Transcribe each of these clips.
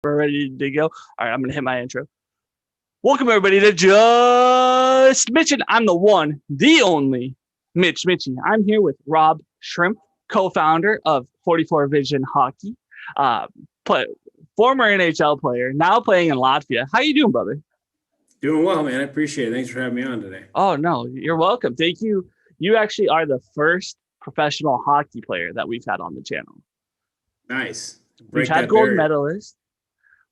We're ready to go. All right, I'm going to hit my intro. Welcome, everybody, to Just Mitchin. I'm the one, the only Mitchin. I'm here with Rob Shremp, co-founder of 44 Vision Hockey, uh, play, former NHL player, now playing in Latvia. How you doing, brother? Doing well, man. I appreciate it. Thanks for having me on today. Oh, no, you're welcome. Thank you. You actually are the first professional hockey player that we've had on the channel. Nice. We've had gold medalists.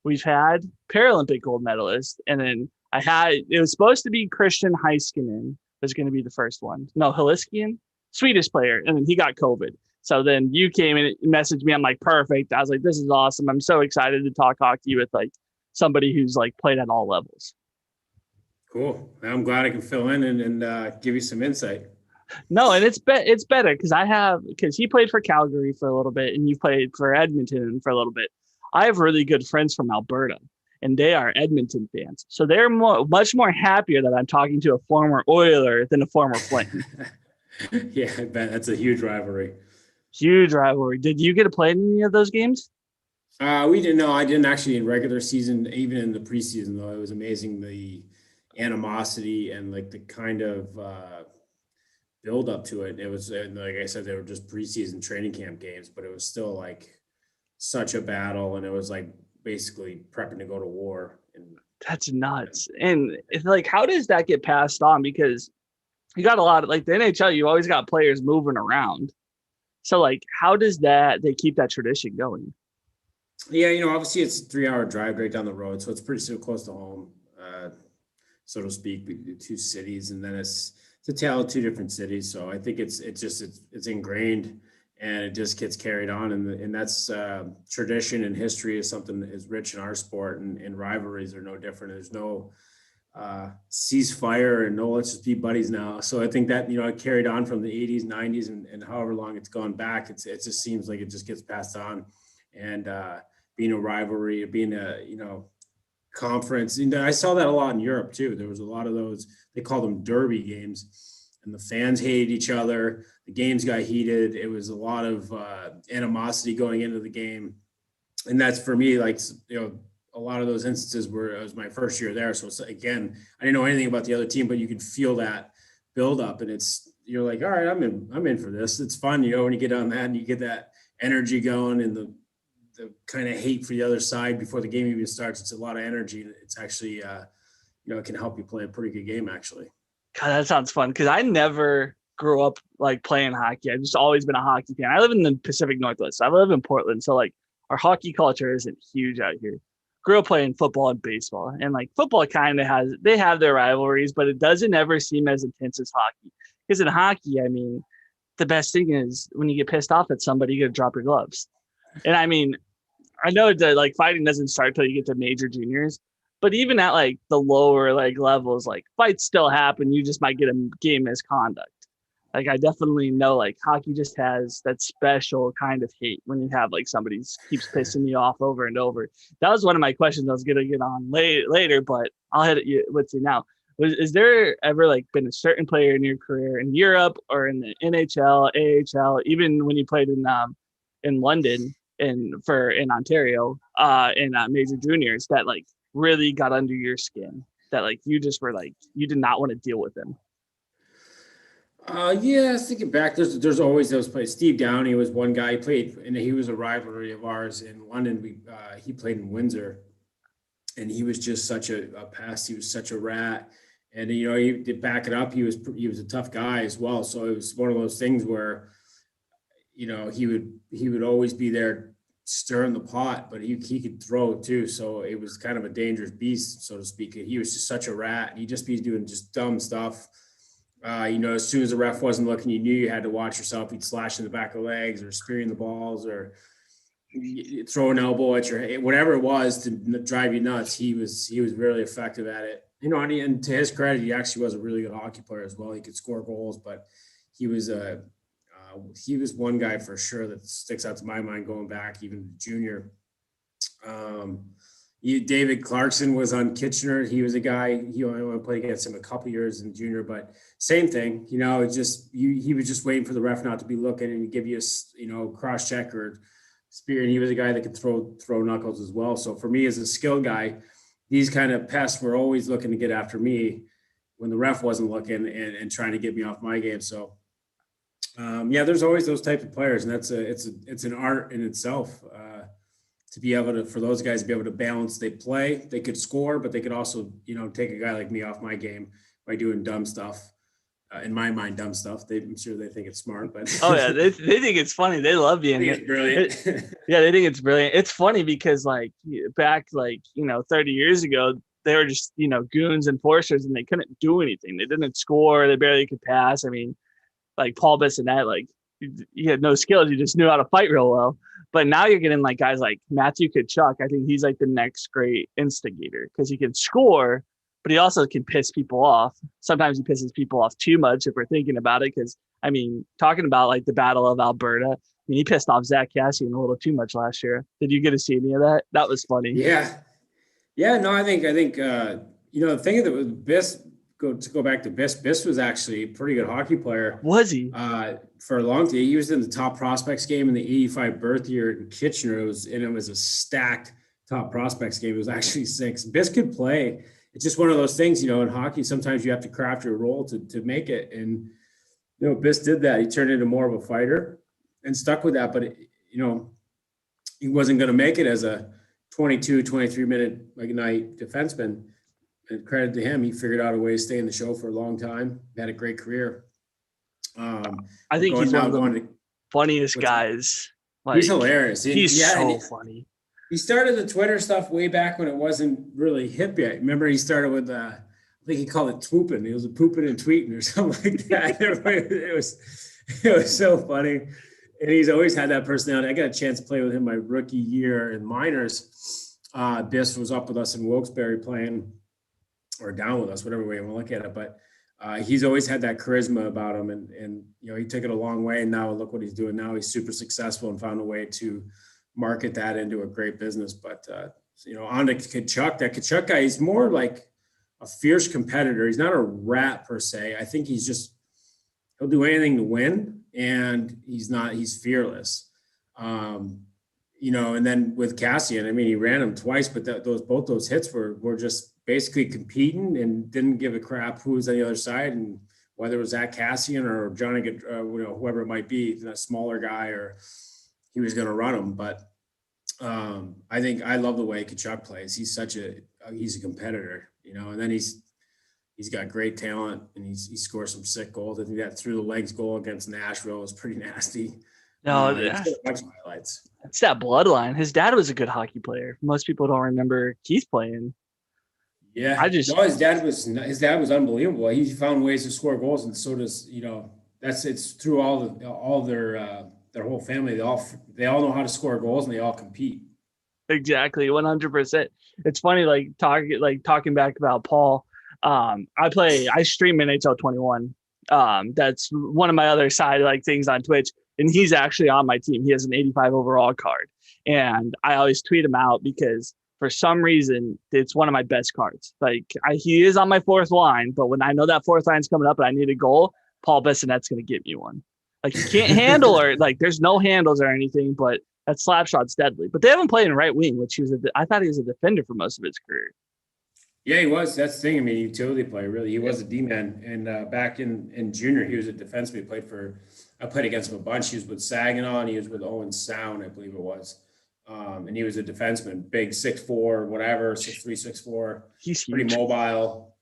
We've had Paralympic gold medalists, and then it was supposed to be Christian Heiskanen was going to be the first one. No, Haliskian, Swedish player, and then he got COVID. So then you came and messaged me. I'm like, perfect. I was like, this is awesome. I'm so excited to talk hockey with like somebody who's like played at all levels. Cool. I'm glad I can fill in and give you some insight. No, and it's better because he played for Calgary for a little bit, and you played for Edmonton for a little bit. I have really good friends from Alberta, and they are Edmonton fans. So they're much more happier that I'm talking to a former Oiler than a former Flame. Yeah, I bet that's a huge rivalry. Huge rivalry. Did you get to play in any of those games? We didn't know. I didn't actually in regular season, even in the preseason, though. It was amazing the animosity and like the kind of build up to it. It was, like I said, they were just preseason training camp games, but it was still like such a battle, and it was like basically prepping to go to war. And that's nuts. And it's like, how does that get passed on? Because you got a lot of like the NHL, you always got players moving around. So like, how does they keep that tradition going? Yeah, obviously it's a 3-hour drive right down the road, so it's pretty so close to home, so to speak, two cities, and then it's a tale of two different cities. So I think it's ingrained, and it just gets carried on, and that's tradition and history is something that is rich in our sport, and rivalries are no different. There's no ceasefire and no let's just be buddies now. So I think that it carried on from the 80s, 90s, and however long it's gone back. It just seems like it just gets passed on, and being a rivalry, being a conference. And I saw that a lot in Europe too. There was a lot of those, they call them derby games, and the fans hated each other. The games got heated. It was a lot of animosity going into the game. And that's for me, like, a lot of those instances where it was my first year there. So again, I didn't know anything about the other team, but you could feel that build up, and you're like, all right, I'm in for this. It's fun, when you get on that and you get that energy going, and the kind of hate for the other side before the game even starts. It's a lot of energy, and it's actually, it can help you play a pretty good game, actually. God, that sounds fun, because I never grew up like playing hockey. I've just always been a hockey fan. I live in the Pacific Northwest. I live in Portland, so like our hockey culture isn't huge out here. Grew up playing football and baseball, and like football kind of have their rivalries, but it doesn't ever seem as intense as hockey. Because in hockey, I mean, the best thing is when you get pissed off at somebody, you got to drop your gloves. And I mean, I know that like fighting doesn't start till you get to major juniors, but even at like the lower like levels, like fights still happen. You just might get a game misconduct. Like I definitely know like hockey just has that special kind of hate when you have like somebody keeps pissing you off over and over. That was one of my questions I was going to get on later, but I'll hit it with you now. Is there ever like been a certain player in your career in Europe or in the NHL, AHL, even when you played in London in Ontario in major juniors that like really got under your skin, that like you just were like you did not want to deal with them? Yeah, thinking back, there's always those players. Steve Downey was one guy. He played, and he was a rivalry of ours in London. He played in Windsor, and he was just such a pest. He was such a rat, and he to back it up, he was a tough guy as well. So it was one of those things where, he would always be there stirring the pot, but he could throw too. So it was kind of a dangerous beast, so to speak. He was just such a rat, and he'd just be doing just dumb stuff. As soon as the ref wasn't looking, you knew you had to watch yourself. He'd slash in the back of the legs or spearing the balls or throw an elbow at your head, whatever it was to drive you nuts. He was really effective at it. And to his credit, he actually was a really good hockey player as well. He could score goals, but he was one guy for sure that sticks out to my mind going back even junior. David Clarkson was on Kitchener. He was a guy, he only played against him a couple years in junior, but same thing, it's just, he was just waiting for the ref not to be looking and give you a, cross check or spear. He was a guy that could throw knuckles as well. So for me as a skill guy, these kind of pests were always looking to get after me when the ref wasn't looking and trying to get me off my game. So yeah, there's always those type of players, and it's an art in itself to be able to, for those guys to be able to balance. They play, they could score, but they could also, take a guy like me off my game by doing dumb stuff. In my mind, dumb stuff. I'm sure they think it's smart, but oh yeah, they think it's funny. They love being it's brilliant. Yeah, they think it's brilliant. It's funny because back 30 years ago, they were just goons and forcers, and they couldn't do anything. They didn't score. They barely could pass. I mean, like Paul Bissonnette, he had no skills. He just knew how to fight real well. But now you're getting guys like Matthew Tkachuk. I think he's the next great instigator because he can score, but he also can piss people off. Sometimes he pisses people off too much if we're thinking about it. Because talking about the Battle of Alberta, he pissed off Zach Kassian a little too much last year. Did you get to see any of that? That was funny. Yeah. No, I think the thing that was Biss. To go back to Biss. Biss was actually a pretty good hockey player. Was he? For a long time, he was in the top prospects game in the '85 birth year in Kitchener. It was a stacked top prospects game. It was actually 6. Biss could play. It's just one of those things, in hockey, sometimes you have to craft your role to make it. And, Biss did that. He turned into more of a fighter and stuck with that. But, he wasn't going to make it as a 22, 23-minute night defenseman. And credit to him, he figured out a way to stay in the show for a long time. Had a great career. I think he's one of the funniest guys. He's hilarious. He's so funny. He started the Twitter stuff way back when it wasn't really hip yet. Remember, he started with, I think he called it swooping. He was a pooping and tweeting or something like that. It was so funny. And he's always had that personality. I got a chance to play with him my rookie year in minors. Biss was up with us in Wilkes-Barre playing, or down with us, whatever way you want to look at it. But he's always had that charisma about him. And he took it a long way. And now look what he's doing now. He's super successful and found a way to market that into a great business. But, on to Tkachuk, that Tkachuk guy, he's more like a fierce competitor. He's not a rat per se. I think he'll do anything to win, and he's fearless. And then with Kassian, he ran him twice, but both those hits were just basically competing and didn't give a crap who was on the other side, and whether it was Zach Kassian or Johnny, whoever it might be, that smaller guy, or he was going to run him. But I think I love the way Tkachuk plays. He's a competitor, and then he's got great talent, and he scores some sick goals. I think that through the legs goal against Nashville was pretty nasty. No, it's a bunch of highlights. It's that bloodline. His dad was a good hockey player. Most people don't remember Keith playing. Yeah, his dad was unbelievable. He found ways to score goals, and so does it's through all their whole family. They all know how to score goals, and they all compete. Exactly, 100%. It's funny, talking back about Paul. I stream NHL 21. That's one of my other side things on Twitch, and he's actually on my team. He has an 85 overall card, and I always tweet him out because for some reason it's one of my best cards. He is on my 4th line, but when I know that 4th line's coming up and I need a goal, Paul Bissonnette's going to get me one. He can't handle or there's no handles or anything, but that slap shot's deadly. But they haven't played in right wing, which I thought he was a defender for most of his career. Yeah, he was. That's the thing. Utility player, really. He was a D-man. And back in junior, he was a defenseman. I played against him a bunch. He was with Saginaw, and he was with Owen Sound, I believe it was. And he was a defenseman, big 6'4", whatever, 6'3", 6'4". He's pretty mobile.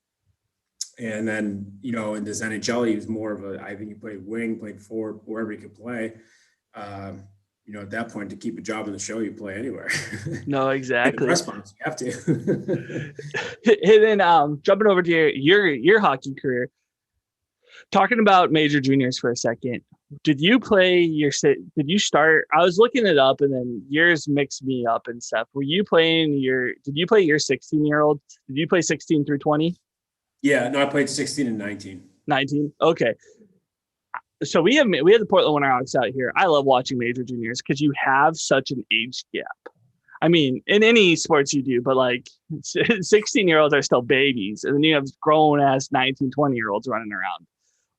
And then, in this NHL, he was more of I think he played wing, played forward, wherever he could play. At that point, to keep a job in the show, you play anywhere. No, exactly. Response, you have to. And then jumping over to your hockey career, talking about major juniors for a second. Did you start? I was looking it up, and then years mixed me up and stuff. Did you play your 16-year-old? Did you play 16 through 20? Yeah, no, I played 16 and 19. 19? Okay. So we have the Portland Winterhawks out here. I love watching major juniors because you have such an age gap. In any sports you do, but 16-year-olds are still babies. And then you have grown ass 19, 20-year-olds running around.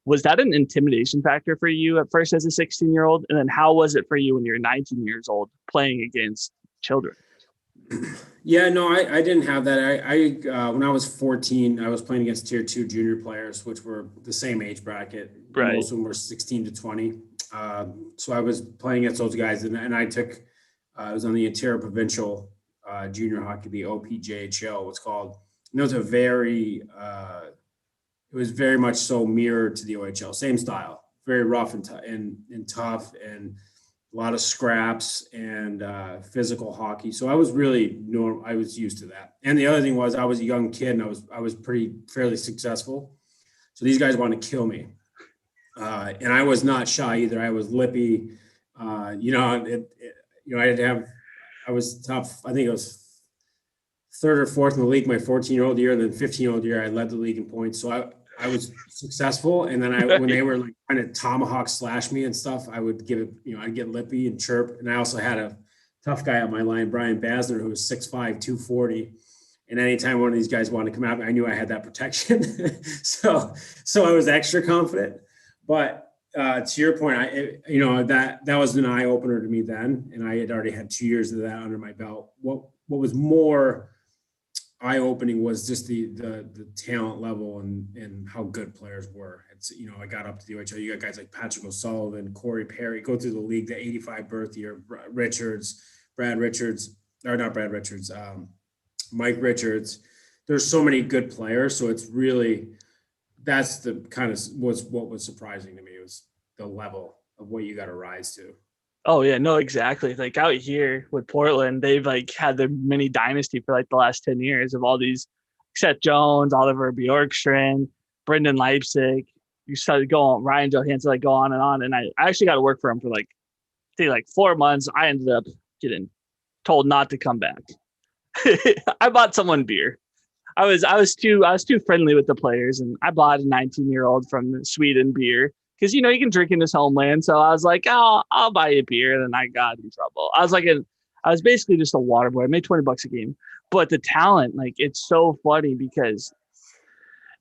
Was that an intimidation factor for you at first as a 16-year-old? And then how was it for you when you're 19 years old playing against children? Yeah, no, I didn't have that. When I was 14, I was playing against tier 2 junior players, which were the same age bracket. Right. Most of them were 16 to 20. So I was playing against those guys, and I was on the Ontario Provincial Junior Hockey, the OPJHL, what's called. And it was very much so mirrored to the OHL, same style, very rough and tough, and a lot of scraps and physical hockey. So I was I was used to that. And the other thing was I was a young kid and I was fairly successful. So these guys wanted to kill me. And I was not shy either. I was lippy. I was tough. I think it was third or fourth in the league my 14-year-old year, and then 15-year-old year I led the league in points. So I was successful. And then when they were like trying to tomahawk slash me and stuff, I would give it, I'd get lippy and chirp. And I also had a tough guy on my line, Brian Basner, who was 6'5", 240. And anytime one of these guys wanted to come at me, I knew I had that protection. so I was extra confident. But to your point, that was an eye opener to me then. And I had already had 2 years of that under my belt. What was more eye-opening was just the talent level and how good players were. It's, I got up to the OHL. You got guys like Patrick O'Sullivan, Corey Perry, go through the league, the 85 birth year, Mike Richards. There's so many good players. So it's really, that's the kind of what was surprising to me was the level of what you got to rise to. Oh yeah, no, exactly. Like out here with Portland, they've like had their mini dynasty for like the last 10 years of all these Seth Jones, Oliver Bjorkstrand, Brendan Leipzig. You started going Ryan Johansson, like go on. And I actually got to work for him for like 4 months. I ended up getting told not to come back. I bought someone beer. I was too friendly with the players, and I bought a 19-year-old from Sweden beer. Because, you can drink in his homeland. So I was like, oh, I'll buy you a beer. And then I got in trouble. I was basically just a water boy. I made $20 a game. But the talent, like, it's so funny because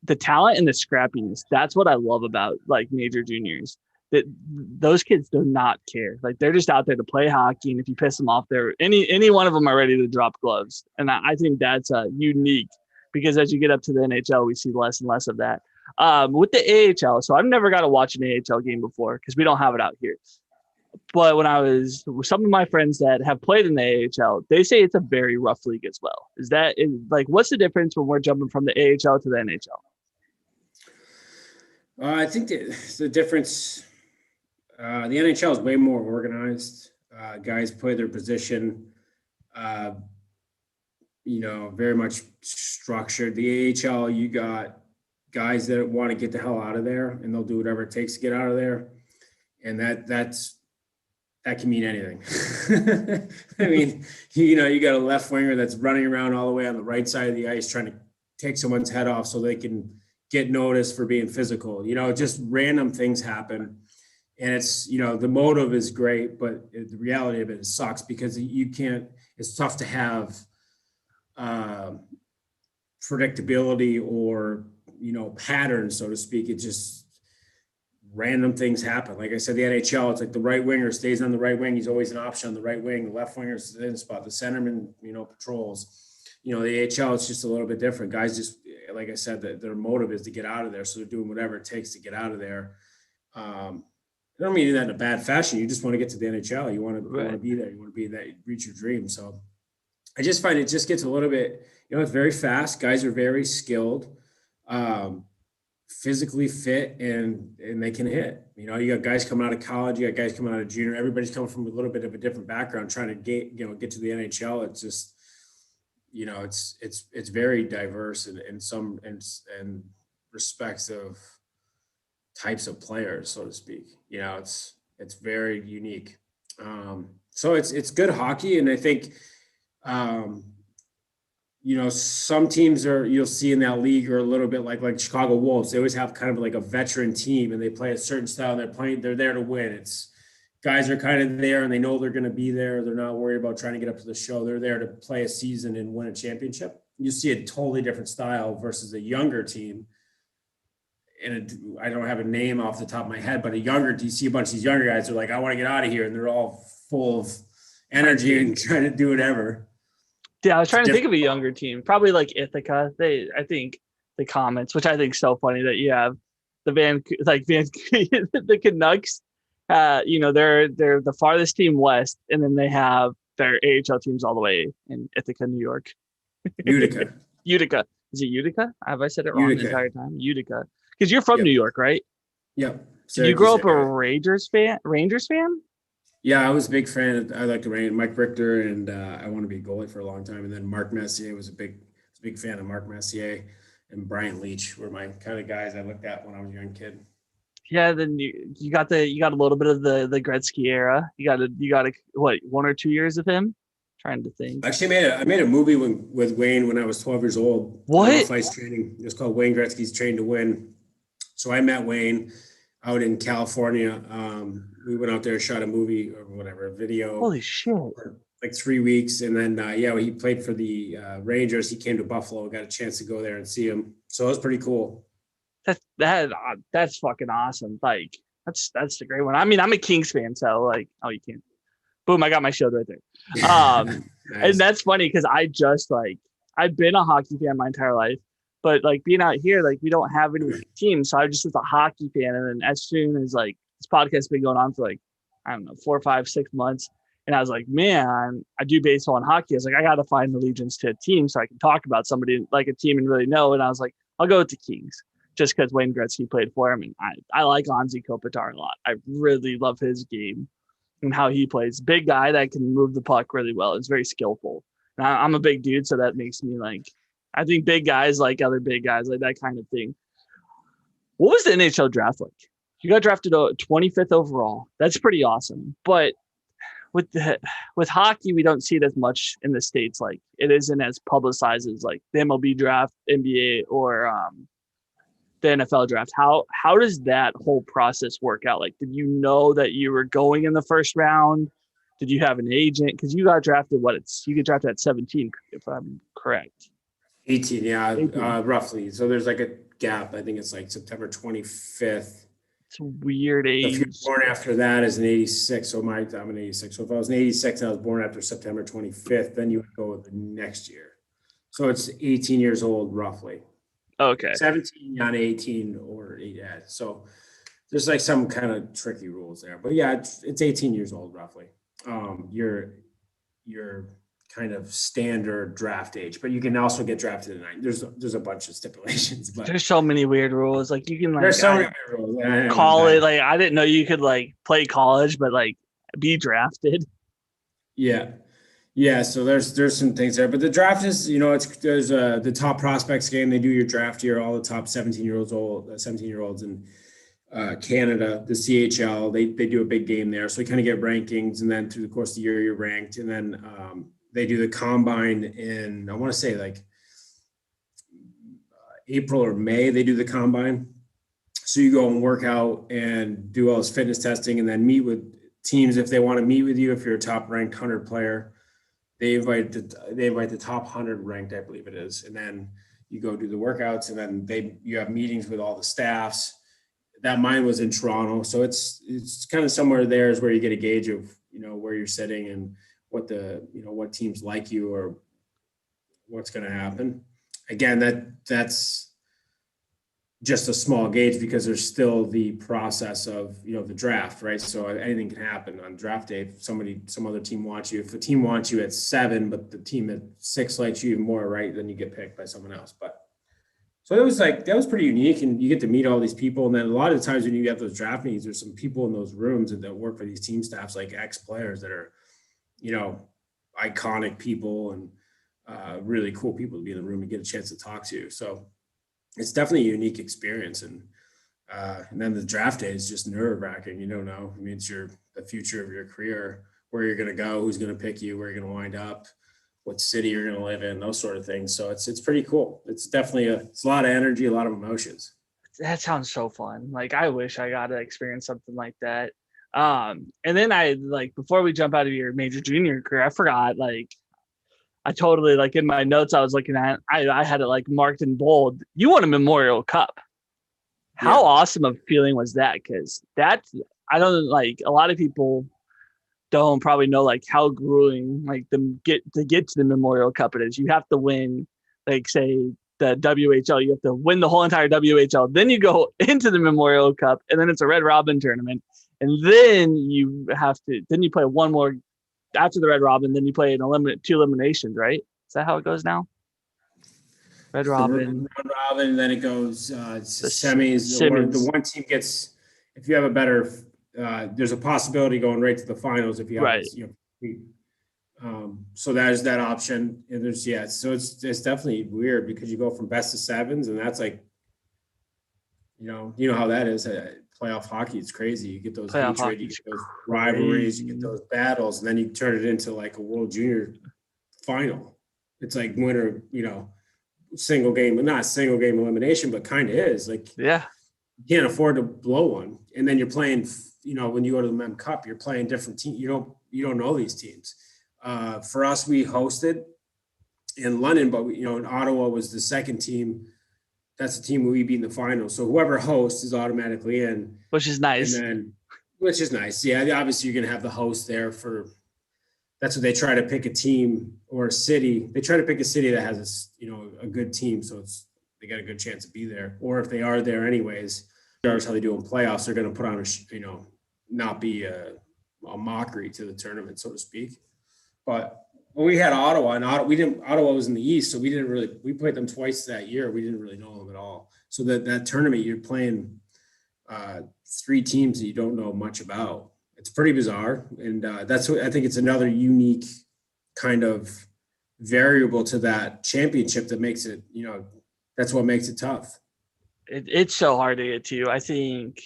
the talent and the scrappiness, that's what I love about, like, major juniors. That those kids do not care. Like, they're just out there to play hockey. And if you piss them off, any one of them are ready to drop gloves. And I think that's unique because as you get up to the NHL, we see less and less of that. With the AHL, so I've never got to watch an AHL game before because we don't have it out here. But when I was with some of my friends that have played in the AHL, they say it's a very rough league as well. What's the difference when we're jumping from the AHL to the NHL? I think the difference, the NHL is way more organized. Guys play their position, very much structured. The AHL, you got guys that want to get the hell out of there and they'll do whatever it takes to get out of there. And that can mean anything. I mean, you got a left winger that's running around all the way on the right side of the ice, trying to take someone's head off so they can get noticed for being physical, just random things happen. And it's, the motive is great, but the reality of it sucks because it's tough to have predictability or, patterns, so to speak. It just random things happen. Like I said, the NHL, it's like the right winger stays on the right wing. He's always an option on the right wing. The left winger is in spot. The centerman, patrols. The AHL, it's just a little bit different. Guys just, like I said, their motive is to get out of there. So they're doing whatever it takes to get out of there. I don't mean that in a bad fashion. You just want to get to the NHL. You want to be there. You want to be that, reach your dream. So I just find it just gets a little bit, it's very fast. Guys are very skilled. Physically fit and they can hit. You got guys coming out of college, you got guys coming out of junior. Everybody's coming from a little bit of a different background, trying to get to the NHL. It's just, it's very diverse in some respects of types of players, so to speak. It's very unique. So it's good hockey, and I think. Some teams you'll see in that league are a little bit like Chicago Wolves. They always have kind of like a veteran team and they play a certain style and they're there to win. It's guys are kind of there and they know they're going to be there. They're not worried about trying to get up to the show. They're there to play a season and win a championship. You see a totally different style versus a younger team. I don't have a name off the top of my head, but you see a bunch of these younger guys are like, I want to get out of here. And they're all full of energy and trying to do whatever. Yeah, I was trying to think of a younger team, probably like Ithaca. I think the Comets, which I think is so funny that you have the the Canucks. They're the farthest team west, and then they have their AHL teams all the way in Ithaca, New York. Utica. Utica. Is it Utica? Have I said it wrong the entire time? Utica. Because you're from New York, right? Yep. Did you grow up a Rangers fan? Yeah, I was a big fan. I liked the Rangers, Mike Richter, and I wanted to be a goalie for a long time. And then Mark Messier was a big fan of Mark Messier, and Brian Leach were my kind of guys I looked at when I was a young kid. Yeah, then you got a little bit of the Gretzky era. You got what, 1 or 2 years of him? Trying to think. Actually, I made a movie with Wayne when I was 12 years old. What? Ice training. It was called Wayne Gretzky's Train to Win. So I met Wayne out in California. We went out there, shot a movie or whatever, a video. Holy shit! For like 3 weeks, and then he played for the Rangers. He came to Buffalo. Got a chance to go there and see him. So it was pretty cool. That's fucking awesome. Like that's a great one. I mean, I'm a Kings fan, so like, oh, you can't. Boom! I got my shield right there. Nice. And that's funny because I've been a hockey fan my entire life, but like being out here, like we don't have any teams, so I just was a hockey fan. And then as soon as like this podcast has been going on for like, I don't know, 4, 5, 6 months, and I was like, man, I do baseball and hockey. I was like, I got to find allegiance to a team so I can talk about somebody like a team and really know. And I was like, I'll go with the Kings just because Wayne Gretzky played for him, and I like Anze Kopitar a lot. I really love his game and how he plays. Big guy that can move the puck really well. It's very skillful. And I'm a big dude, so that makes me like, I think big guys like other big guys, like that kind of thing. What was the NHL draft like? You got drafted 25th overall. That's pretty awesome. But with hockey, we don't see it as much in the States. Like it isn't as publicized as like the MLB draft, NBA, or the NFL draft. How does that whole process work out? Like, did you know that you were going in the first round? Did you have an agent? Because you got drafted, you get drafted at 17, if I'm correct. 18, yeah, 18. Roughly. So there's like a gap. I think it's like September 25th. It's a weird age. So if you're born after that is an 86. So I'm an 86. So if I was an 86 and I was born after September 25th, then you would go the next year. So it's 18 years old, roughly. Okay. 17 on 18 or yeah. So there's like some kind of tricky rules there, but yeah, it's 18 years old roughly. Your kind of standard draft age, but you can also get drafted at 9. There's a bunch of stipulations, but there's so many weird rules. Like you can like there's so many weird rules. College, like I didn't know you could like play college, but like be drafted. Yeah. Yeah, so there's some things there, but the draft is, there's the top prospects game. They do your draft year, all the top 17-year-olds in Canada, the CHL. They do a big game there, so we kind of get rankings, and then through the course of the year, you're ranked, and then they do the combine in, I want to say like April or May. They do the combine, so you go and work out and do all this fitness testing, and then meet with teams if they want to meet with you. If you're a top ranked 100 player. They invite the top 100 ranked, I believe it is, and then you go do the workouts, and then you have meetings with all the staffs. That mine was in Toronto, so it's kind of somewhere there is where you get a gauge of where you're sitting and what what teams like you or what's going to happen. Again, that's just a small gauge because there's still the process of the draft, right? So anything can happen on draft day. If some other team wants you, if the team wants you at 7 but the team at 6 likes you even more, right, then you get picked by someone else. But so that was pretty unique, and you get to meet all these people. And then a lot of the times when you have those draft meetings, there's some people in those rooms that work for these team staffs, like ex-players that are iconic people and really cool people to be in the room and get a chance to talk to. So it's definitely a unique experience. And then the draft day is just nerve wracking. You don't know. I mean, it's the future of your career, where you're going to go, who's going to pick you, where you're going to wind up, what city you're going to live in, those sort of things. So it's pretty cool. It's definitely it's a lot of energy, a lot of emotions. That sounds so fun. Like, I wish I got to experience something like that. And then before we jump out of your major junior career, I forgot, I totally, in my notes I was looking at, I had it marked in bold. You won a Memorial Cup. How awesome of a feeling was that? Because that's, I don't like, a lot of people don't probably know like how grueling like to get to the Memorial Cup it is. You have to win, like say the WHL, you have to win the whole entire WHL. Then you go into the Memorial Cup, and then it's a Red Robin tournament, and then you play one more after the Red Robin. Then you play two eliminations, right? Is that how it goes now? Red Robin, Red Robin, then it goes the semis, or the one team gets. If you have a better, there's a possibility going right to the finals if you have, right. So there's that option, and so it's definitely weird because you go from best of sevens, and that's like, you know how that is. Playoff hockey, it's crazy. You get those hatred, you get those rivalries, you get those battles, and then you turn it into like a World Junior final. It's like winner, single game, not single game elimination, but kind of is like, yeah, you can't afford to blow one. And then you're playing, when you go to the Mem Cup, you're playing different teams. You don't know these teams. For us, we hosted in London, but in Ottawa was the second team. That's the team we beat in the final. So whoever hosts is automatically in, which is nice. Which is nice. Yeah, obviously you're gonna have the host there for. That's what they try to pick a team or a city. They try to pick a city that has a good team, so they got a good chance to be there. Or if they are there anyways, regardless how they do in playoffs, they're going to put on not be a mockery to the tournament, so to speak. But when we had Ottawa, and Ottawa was in the East, so we played them twice that year. We didn't really know them at all. So that tournament, you're playing three teams that you don't know much about. It's pretty bizarre, and that's what I think. It's another unique kind of variable to that championship that makes it. That's what makes it tough. It's so hard to get to. I think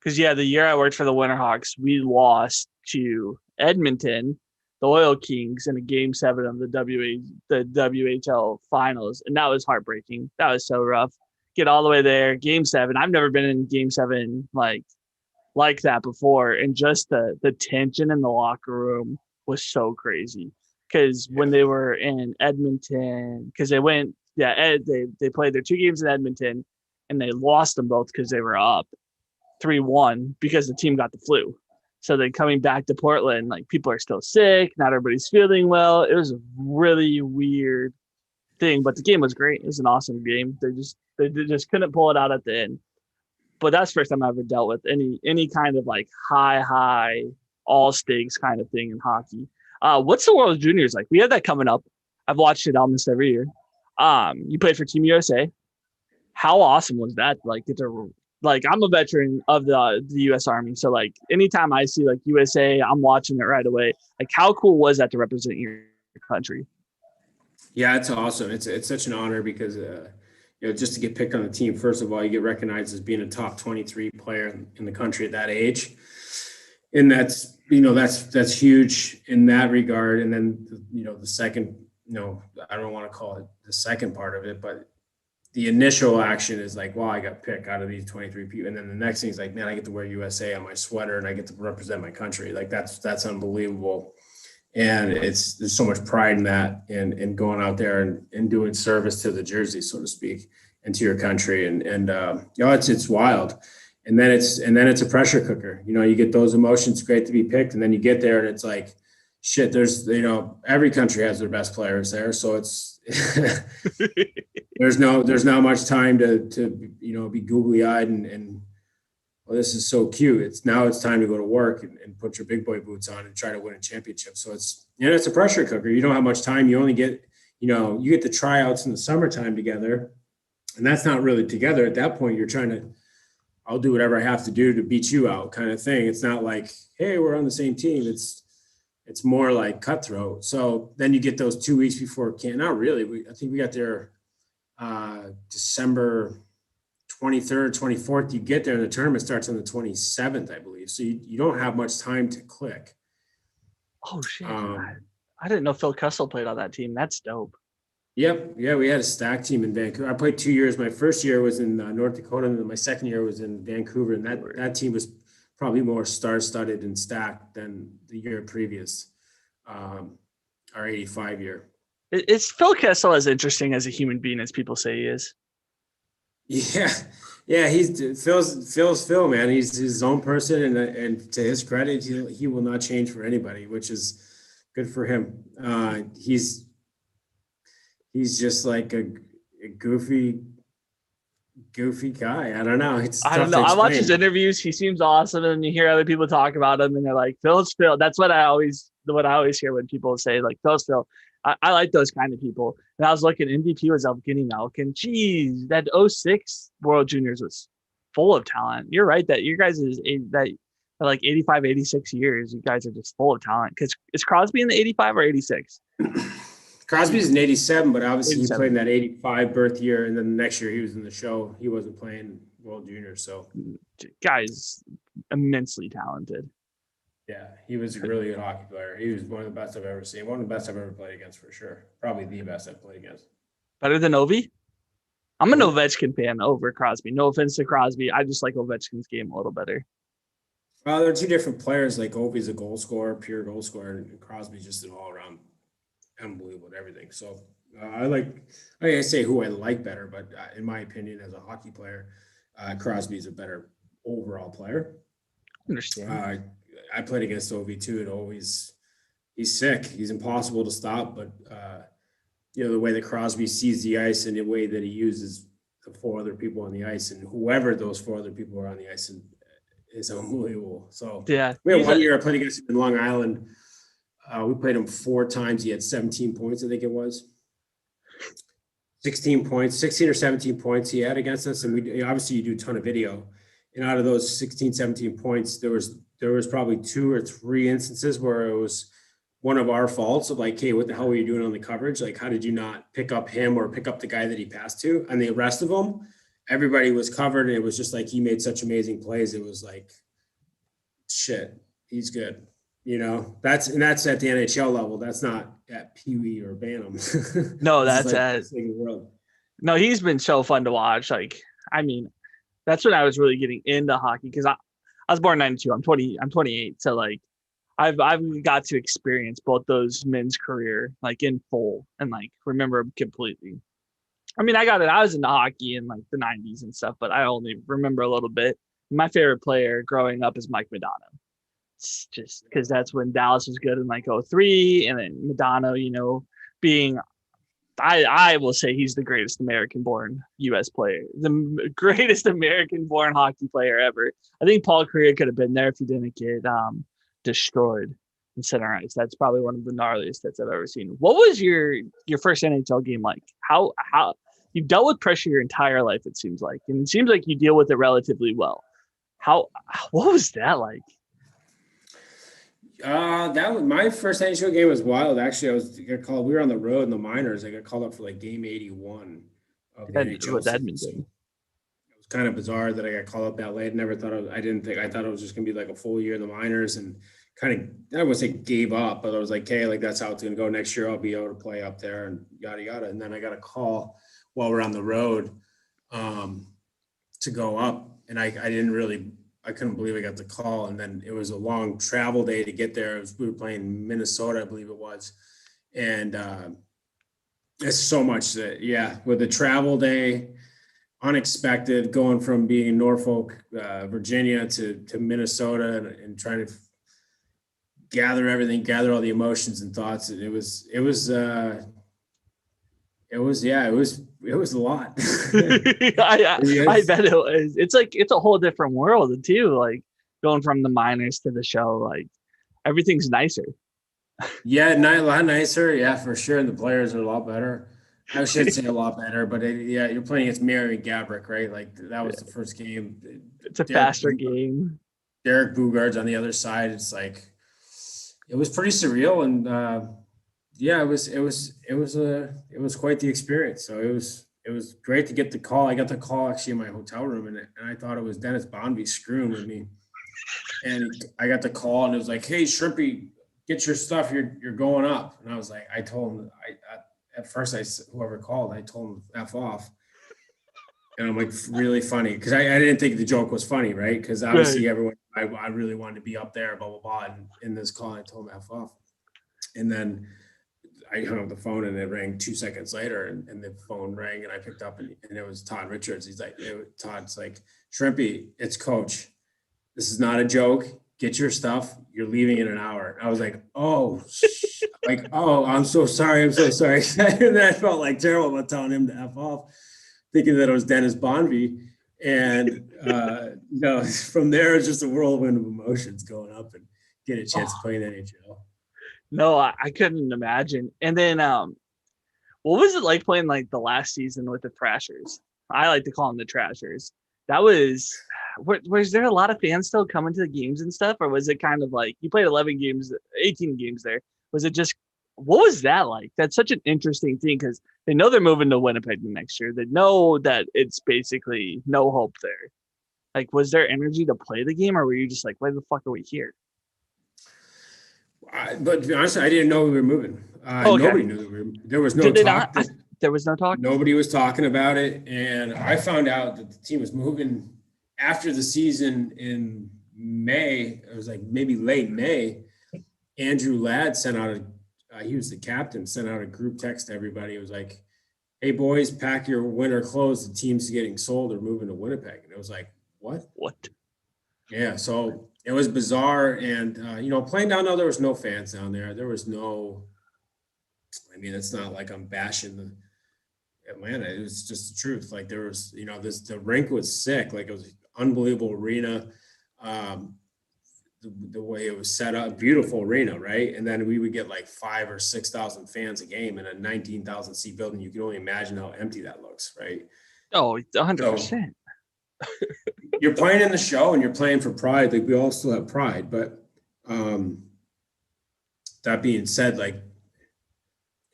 because the year I worked for the Winterhawks, we lost to Edmonton, the Oil Kings, in a Game 7 of the WHL finals, and that was heartbreaking. That was so rough. Get all the way there, Game 7. I've never been in Game 7 like that before, and just the tension in the locker room was so crazy. Because when they were in Edmonton, because they went, they played their 2 games in Edmonton, and they lost them both because they were up 3-1 because the team got the flu. So then coming back to Portland, like people are still sick, not everybody's feeling well. It was a really weird thing, but the game was great. It was an awesome game. They just couldn't pull it out at the end. But that's the first time I ever dealt with any kind of like high all stakes kind of thing in hockey. What's the World Juniors like? We have that coming up. I've watched it almost every year. You played for Team USA. How awesome was that? I'm a veteran of the U.S. Army, so like anytime I see like USA, I'm watching it right away. Like how cool was that to represent your country? Yeah, it's awesome. It's such an honor because just to get picked on the team, first of all, you get recognized as being a top 23 player in the country at that age. And that's huge in that regard. And then, the second, I don't want to call it the second part of it, but the initial action is like, wow, I got picked out of these 23 people. And then the next thing is like, man, I get to wear USA on my sweater and I get to represent my country. Like that's unbelievable. And there's so much pride in that and going out there and doing service to the jersey, so to speak, and to your country. And it's wild. And then it's a pressure cooker. You get those emotions, great to be picked. And then you get there and it's like, shit, there's, every country has their best players there. So it's, there's not much time to be googly eyed and well, this is so cute. It's time to go to work and put your big boy boots on and try to win a championship. So it's a pressure cooker. You don't have much time. You only get, you get the tryouts in the summertime together, and that's not really together. At that point, you're trying to, I'll do whatever I have to do to beat you out kind of thing. It's not like, hey, we're on the same team. It's more like cutthroat. So then you get those 2 weeks before camp. Not really. I think we got there December 23rd, 24th, you get there and the tournament starts on the 27th, I believe. So you don't have much time to click. Oh, shit. I didn't know Phil Kessel played on that team. That's dope. Yep. Yeah, we had a stack team in Vancouver. I played 2 years. My first year was in North Dakota, and then my second year was in Vancouver. And that team was probably more star-studded and stacked than the year previous, our 85 year. Is Phil Kessel as interesting as a human being as people say he is? Yeah. Yeah, he's Phil's Phil, man. He's his own person, and to his credit, he will not change for anybody, which is good for him. He's just like a goofy guy. I don't know. It's I don't tough know. to I watch his explain. interviews. He seems awesome, and you hear other people talk about him, and they're like, "Phil's Phil." That's what I always hear when people say like, "Phil's Phil." I like those kind of people. And I was looking, MVP was Evgeny Malkin. Geez, that '06 World Juniors was full of talent. You're right that you guys is that like 85, 86 years, you guys are just full of talent. Because is Crosby in the 85 or 86? Crosby's in '87, but obviously he played in 87. that '85 birth year, and then the next year he was in the show. He wasn't playing World Junior, so Guys, immensely talented. yeah, he was a really good hockey player. He was one of the best I've ever seen. One of the best I've ever played against for sure. Probably the best I've played against. Better than Ovi? I'm an Mhm. Ovechkin fan over Crosby. No offense to Crosby. I just like Ovechkin's game a little better. They're two different players. Like Ovi's a goal scorer, pure goal scorer, and Crosby's just an all around unbelievable at everything. So I say who I like better, but in my opinion, as a hockey player, Crosby's a better overall player. Understand. Uh, I played against Ovi too, and always he's sick. He's impossible to stop, but the way that Crosby sees the ice and the way that he uses the four other people on the ice and whoever those four other people are on the ice is unbelievable. So Yeah, we had one year I played against him in Long Island. We played him 4 times. He had 17 points, I think it was. 16 points, 16 or 17 points he had against us. And we obviously you do a ton of video. And out of those 16, 17 points, there was probably 2 or 3 instances where it was one of our faults of like, hey, what the hell were you doing on the coverage? Like, how did you not pick up him or pick up the guy that he passed to? And the rest of them, everybody was covered. And it was just like he made such amazing plays. It was like, shit, he's good. That's at the NHL level. That's not at Pee Wee or Bantam. no, This is that's like the best thing in the world. no. He's been so fun to watch. Like, I mean, that's when I was really getting into hockey because I was born '92. I'm 20. I'm 28. So like, I've got to experience both those men's career like in full and like remember them completely. I mean, I got it. I was into hockey in like the '90s and stuff, but I only remember a little bit. My favorite player growing up is Mike Modano. It's just because that's when Dallas was good in like '03, and then Modano, being I will say he's the greatest American-born U.S. player, the greatest American-born hockey player ever. I think Paul Kariya could have been there if he didn't get destroyed in center ice. That's probably one of the gnarliest that's I've ever seen. What was your first NHL game like? How you've dealt with pressure your entire life? It seems like, and it seems like you deal with it relatively well. How what was that like? That was my first NHL game was wild. Actually, got called. We were on the road in the minors. I got called up for like game 81 of the NHL With season. So Edmonton? it was kind of bizarre that I got called up that late. Never thought I didn't think I thought it was just gonna be like a full year in the minors and kind of I would say gave up, but I was like, hey, like that's how it's gonna go next year. I'll be able to play up there and yada yada. And then I got a call while we're on the road to go up, and I couldn't believe I got the call. And then it was a long travel day to get there. We were playing Minnesota, I believe it was. And it's so much that, yeah, with the travel day, unexpected, going from being in Norfolk, Virginia to Minnesota and trying to gather all the emotions and thoughts. And it was a lot. I bet it was. It's a whole different world too. Like going from the minors to the show, like everything's nicer. Yeah, a lot nicer. Yeah, for sure. And the players are a lot better. I should say a lot better, but yeah, you're playing against Mary Gabrick, right? Like that was the first game. It's a Derek faster game. Derek Bugard's on the other side. It's like it was pretty surreal, and yeah, it was quite the experience. So it was great to get the call. I got the call actually in my hotel room, and I thought it was Dennis Bonby screwing with me. And I got the call, and it was like, "Hey, Shrimpy, get your stuff. You're going up." And I was like, I told him, at first, whoever called, I told him F off. And I'm like, really funny because I didn't think the joke was funny, right? Because Right. obviously everyone, I really wanted to be up there, blah blah blah. And in this call, I told him F off. And then I hung up the phone and it rang 2 seconds later, and the phone rang and I picked up and it was Todd Richards. He's like, Todd's like, Shrempy, it's Coach. This is not a joke. Get your stuff. You're leaving in an hour. I was like, oh, I'm so sorry. I'm so sorry. And I felt like terrible about telling him to F off, thinking that it was Dennis Bonvie. And from there, it's just a whirlwind of emotions going up and get a chance to play in the NHL. No, I couldn't imagine. And then, what was it like playing like the last season with the Thrashers? I like to call them the Trashers. That was there a lot of fans still coming to the games and stuff, or was it kind of like you played 18 games there? Was it just what was that like? That's such an interesting thing because they know they're moving to Winnipeg next year. They know that it's basically no hope there. Like, was there energy to play the game, or were you just like, why the fuck are we here? But to be honest, I didn't know we were moving. Okay. Nobody knew there was no talk. There was no talk? Nobody was talking about it. And I found out that the team was moving after the season in May. It was like maybe late May. Andrew Ladd sent out he was the captain, sent out a group text to everybody. It was like, hey, boys, pack your winter clothes. The team's getting sold or moving to Winnipeg. And it was like, what? What? Yeah, so it was bizarre. And, playing down there, there was no fans down there. There was no – I mean, it's not like I'm bashing Atlanta. It was just the truth. Like there was, the rink was sick. Like it was an unbelievable arena. The way it was set up, beautiful arena, right? And then we would get like 5,000 or 6,000 fans a game in a 19,000 seat building. You can only imagine how empty that looks, right? Oh, 100%. So, you're playing in the show and you're playing for pride. Like we all still have pride, but that being said, like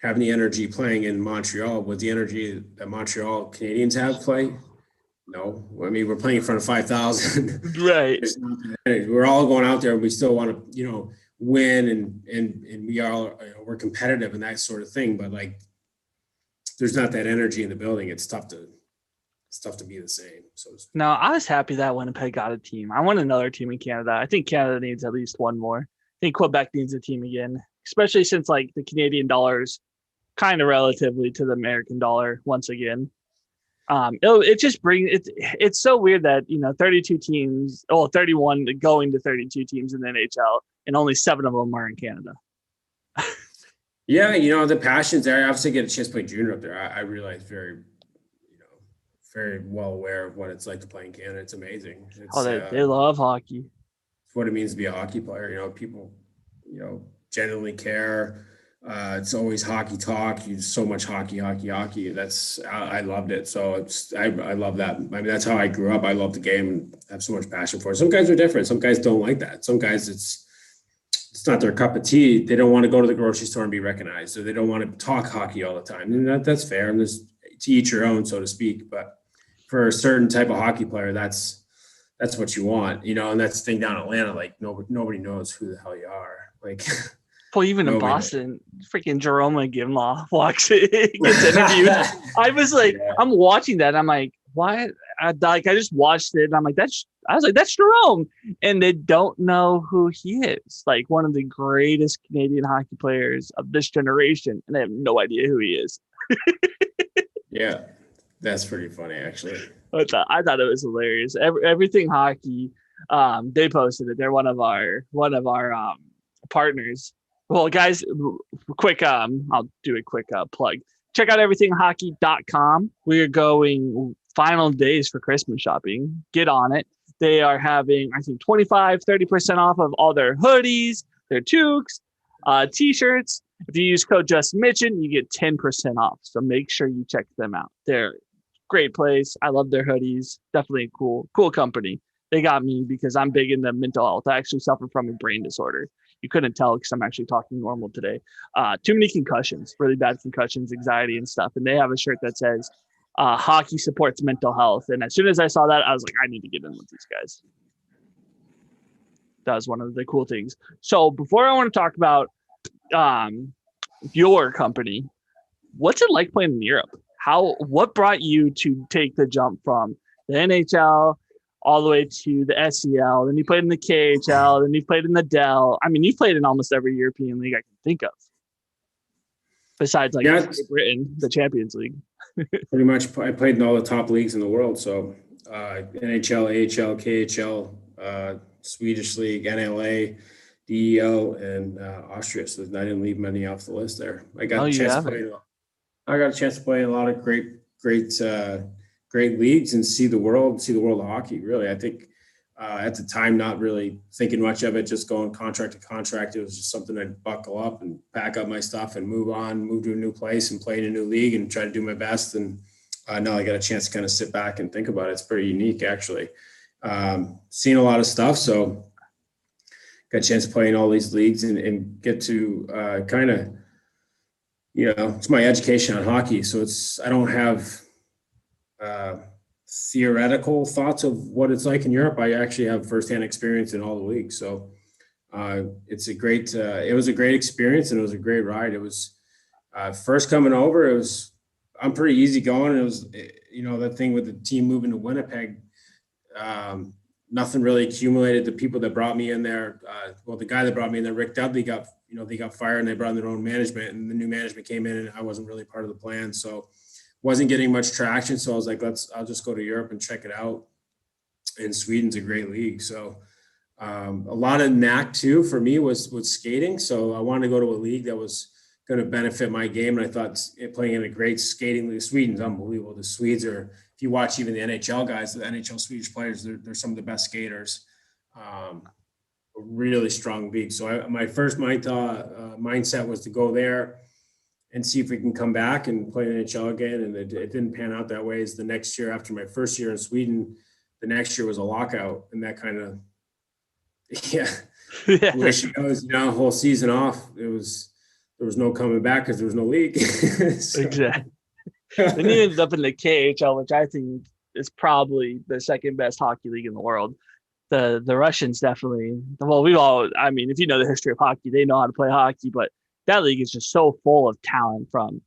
having the energy playing in Montreal, was the energy that Montreal Canadiens have play? No, I mean, we're playing in front of 5,000. Right. We're all going out there and we still want to, win and we are, we're competitive and that sort of thing. But like, there's not that energy in the building. It's tough to be the same. So no, I was happy that Winnipeg got a team. I want another team in Canada. I think Canada needs at least one more. I think Quebec needs a team again, especially since like the Canadian dollar's kind of relatively to the American dollar once again. It just brings it's so weird that 32 teams, 31 going to 32 teams in the NHL, and only 7 of them are in Canada. Yeah, the passion's there. I obviously get a chance to play junior up there. I realize very well aware of what it's like to play in Canada. It's amazing. They love hockey. It's what it means to be a hockey player. People, genuinely care. It's always hockey talk. You so much hockey. I loved it. So I love that. I mean, that's how I grew up. I love the game and have so much passion for it. Some guys are different. Some guys don't like that. Some guys it's not their cup of tea. They don't want to go to the grocery store and be recognized, or they don't want to talk hockey all the time. And that's fair. And there's to each your own, so to speak. But for a certain type of hockey player, that's what you want, and that's the thing down in Atlanta. Like nobody knows who the hell you are. Like. Well, even in Boston, freaking Jerome Gimlaw walks in, gets interviewed. I was like, I'm watching that. And I'm like, why? I just watched it. And I'm like, that's Jerome. And they don't know who he is. Like one of the greatest Canadian hockey players of this generation. And they have no idea who he is. Yeah, that's pretty funny, actually. I thought it was hilarious. Everything hockey, they posted it. They're one of our partners. Well, guys, quick, I'll do a quick plug. Check out everythinghockey.com. We are going final days for Christmas shopping. Get on it. They are having, I think, 30% off of all their hoodies, their toques, t-shirts. If you use code JustMitchin, you get 10% off. So make sure you check them out. They're a great place. I love their hoodies. Definitely a cool company. They got me because I'm big into mental health. I actually suffer from a brain disorder. You couldn't tell because I'm actually talking normal today. Too many concussions, really bad concussions, anxiety and stuff. And they have a shirt that says, hockey supports mental health. And as soon as I saw that, I was like, I need to get in with these guys. That was one of the cool things. So before I want to talk about your company, what's it like playing in Europe? What brought you to take the jump from the NHL all the way to the SEL, then you played in the KHL, then you played in the Dell. I mean, you played in almost every European league I can think of. besides like Yeah, Britain, the Champions League. pretty much. I played in all the top leagues in the world. So NHL, AHL, KHL, Swedish League, NLA, DEL, and Austria. So I didn't leave many off the list there. I got Oh, a you chance to haven't. play. I got a chance to play in a lot of great leagues and see the world of hockey. Really, I think at the time, not really thinking much of it, just going contract to contract. It was just something I'd buckle up and pack up my stuff and move on, move to a new place and play in a new league and try to do my best. And now I got a chance to kind of sit back and think about it. It's pretty unique, actually. Seen a lot of stuff, so got a chance to play in all these leagues and get to kind of, it's my education on hockey. So I don't have theoretical thoughts of what it's like in Europe. I actually have firsthand experience in all the leagues. So it was a great experience and it was a great ride. It was first coming over. I'm pretty easy going. It was, that thing with the team moving to Winnipeg. Nothing really accumulated. The people that brought me in there, the guy that brought me in there, Rick Dudley, they got fired and they brought in their own management, and the new management came in and I wasn't really part of the plan. So wasn't getting much traction. So I was like, I'll just go to Europe and check it out. And Sweden's a great league. So a lot of knack too for me was skating. So I wanted to go to a league that was going to benefit my game. And I thought playing in a great skating league, Sweden's unbelievable. The Swedes are, if you watch even the NHL guys, the NHL Swedish players, they're some of the best skaters. A really strong league. So my first mindset was to go there and see if we can come back and play in the NHL again. And it didn't pan out that way. As the next year, after my first year in Sweden, the next year was a lockout, and that kind of, the way she goes, whole season off. There was no coming back because there was no league. Exactly. Then he ended up in the KHL, which I think is probably the second best hockey league in the world. The Russians definitely. Well, if you know the history of hockey, they know how to play hockey, but that league is just so full of talent from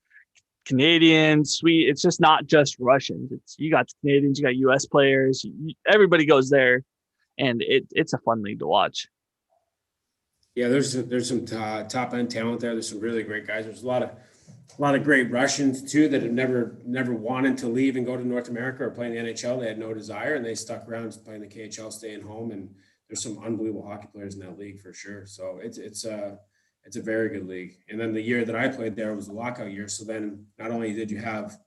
Canadians, Swedes. It's just not just Russians. You got Canadians, you got U.S. players. Everybody goes there, and it's a fun league to watch. Yeah, there's some top end talent there. There's some really great guys. There's a lot of great Russians too that have never wanted to leave and go to North America or play in the NHL. They had no desire and they stuck around playing the KHL, staying home. And there's some unbelievable hockey players in that league for sure. So it's a very good league. And then the year that I played there was the lockout year. So then not only did you have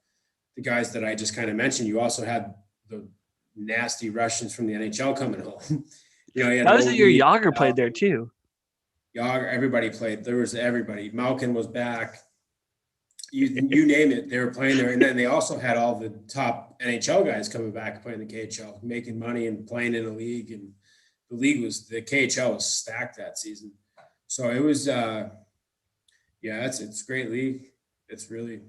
the guys that I just kind of mentioned, you also had the nasty Russians from the NHL coming home. That was the year Yager played there too. Yager, everybody played. There was everybody. Malkin was back. You name it, they were playing there. And then they also had all the top NHL guys coming back and playing the KHL, making money and playing in a league. And the KHL was stacked that season. So it was, it's a great league. It's really,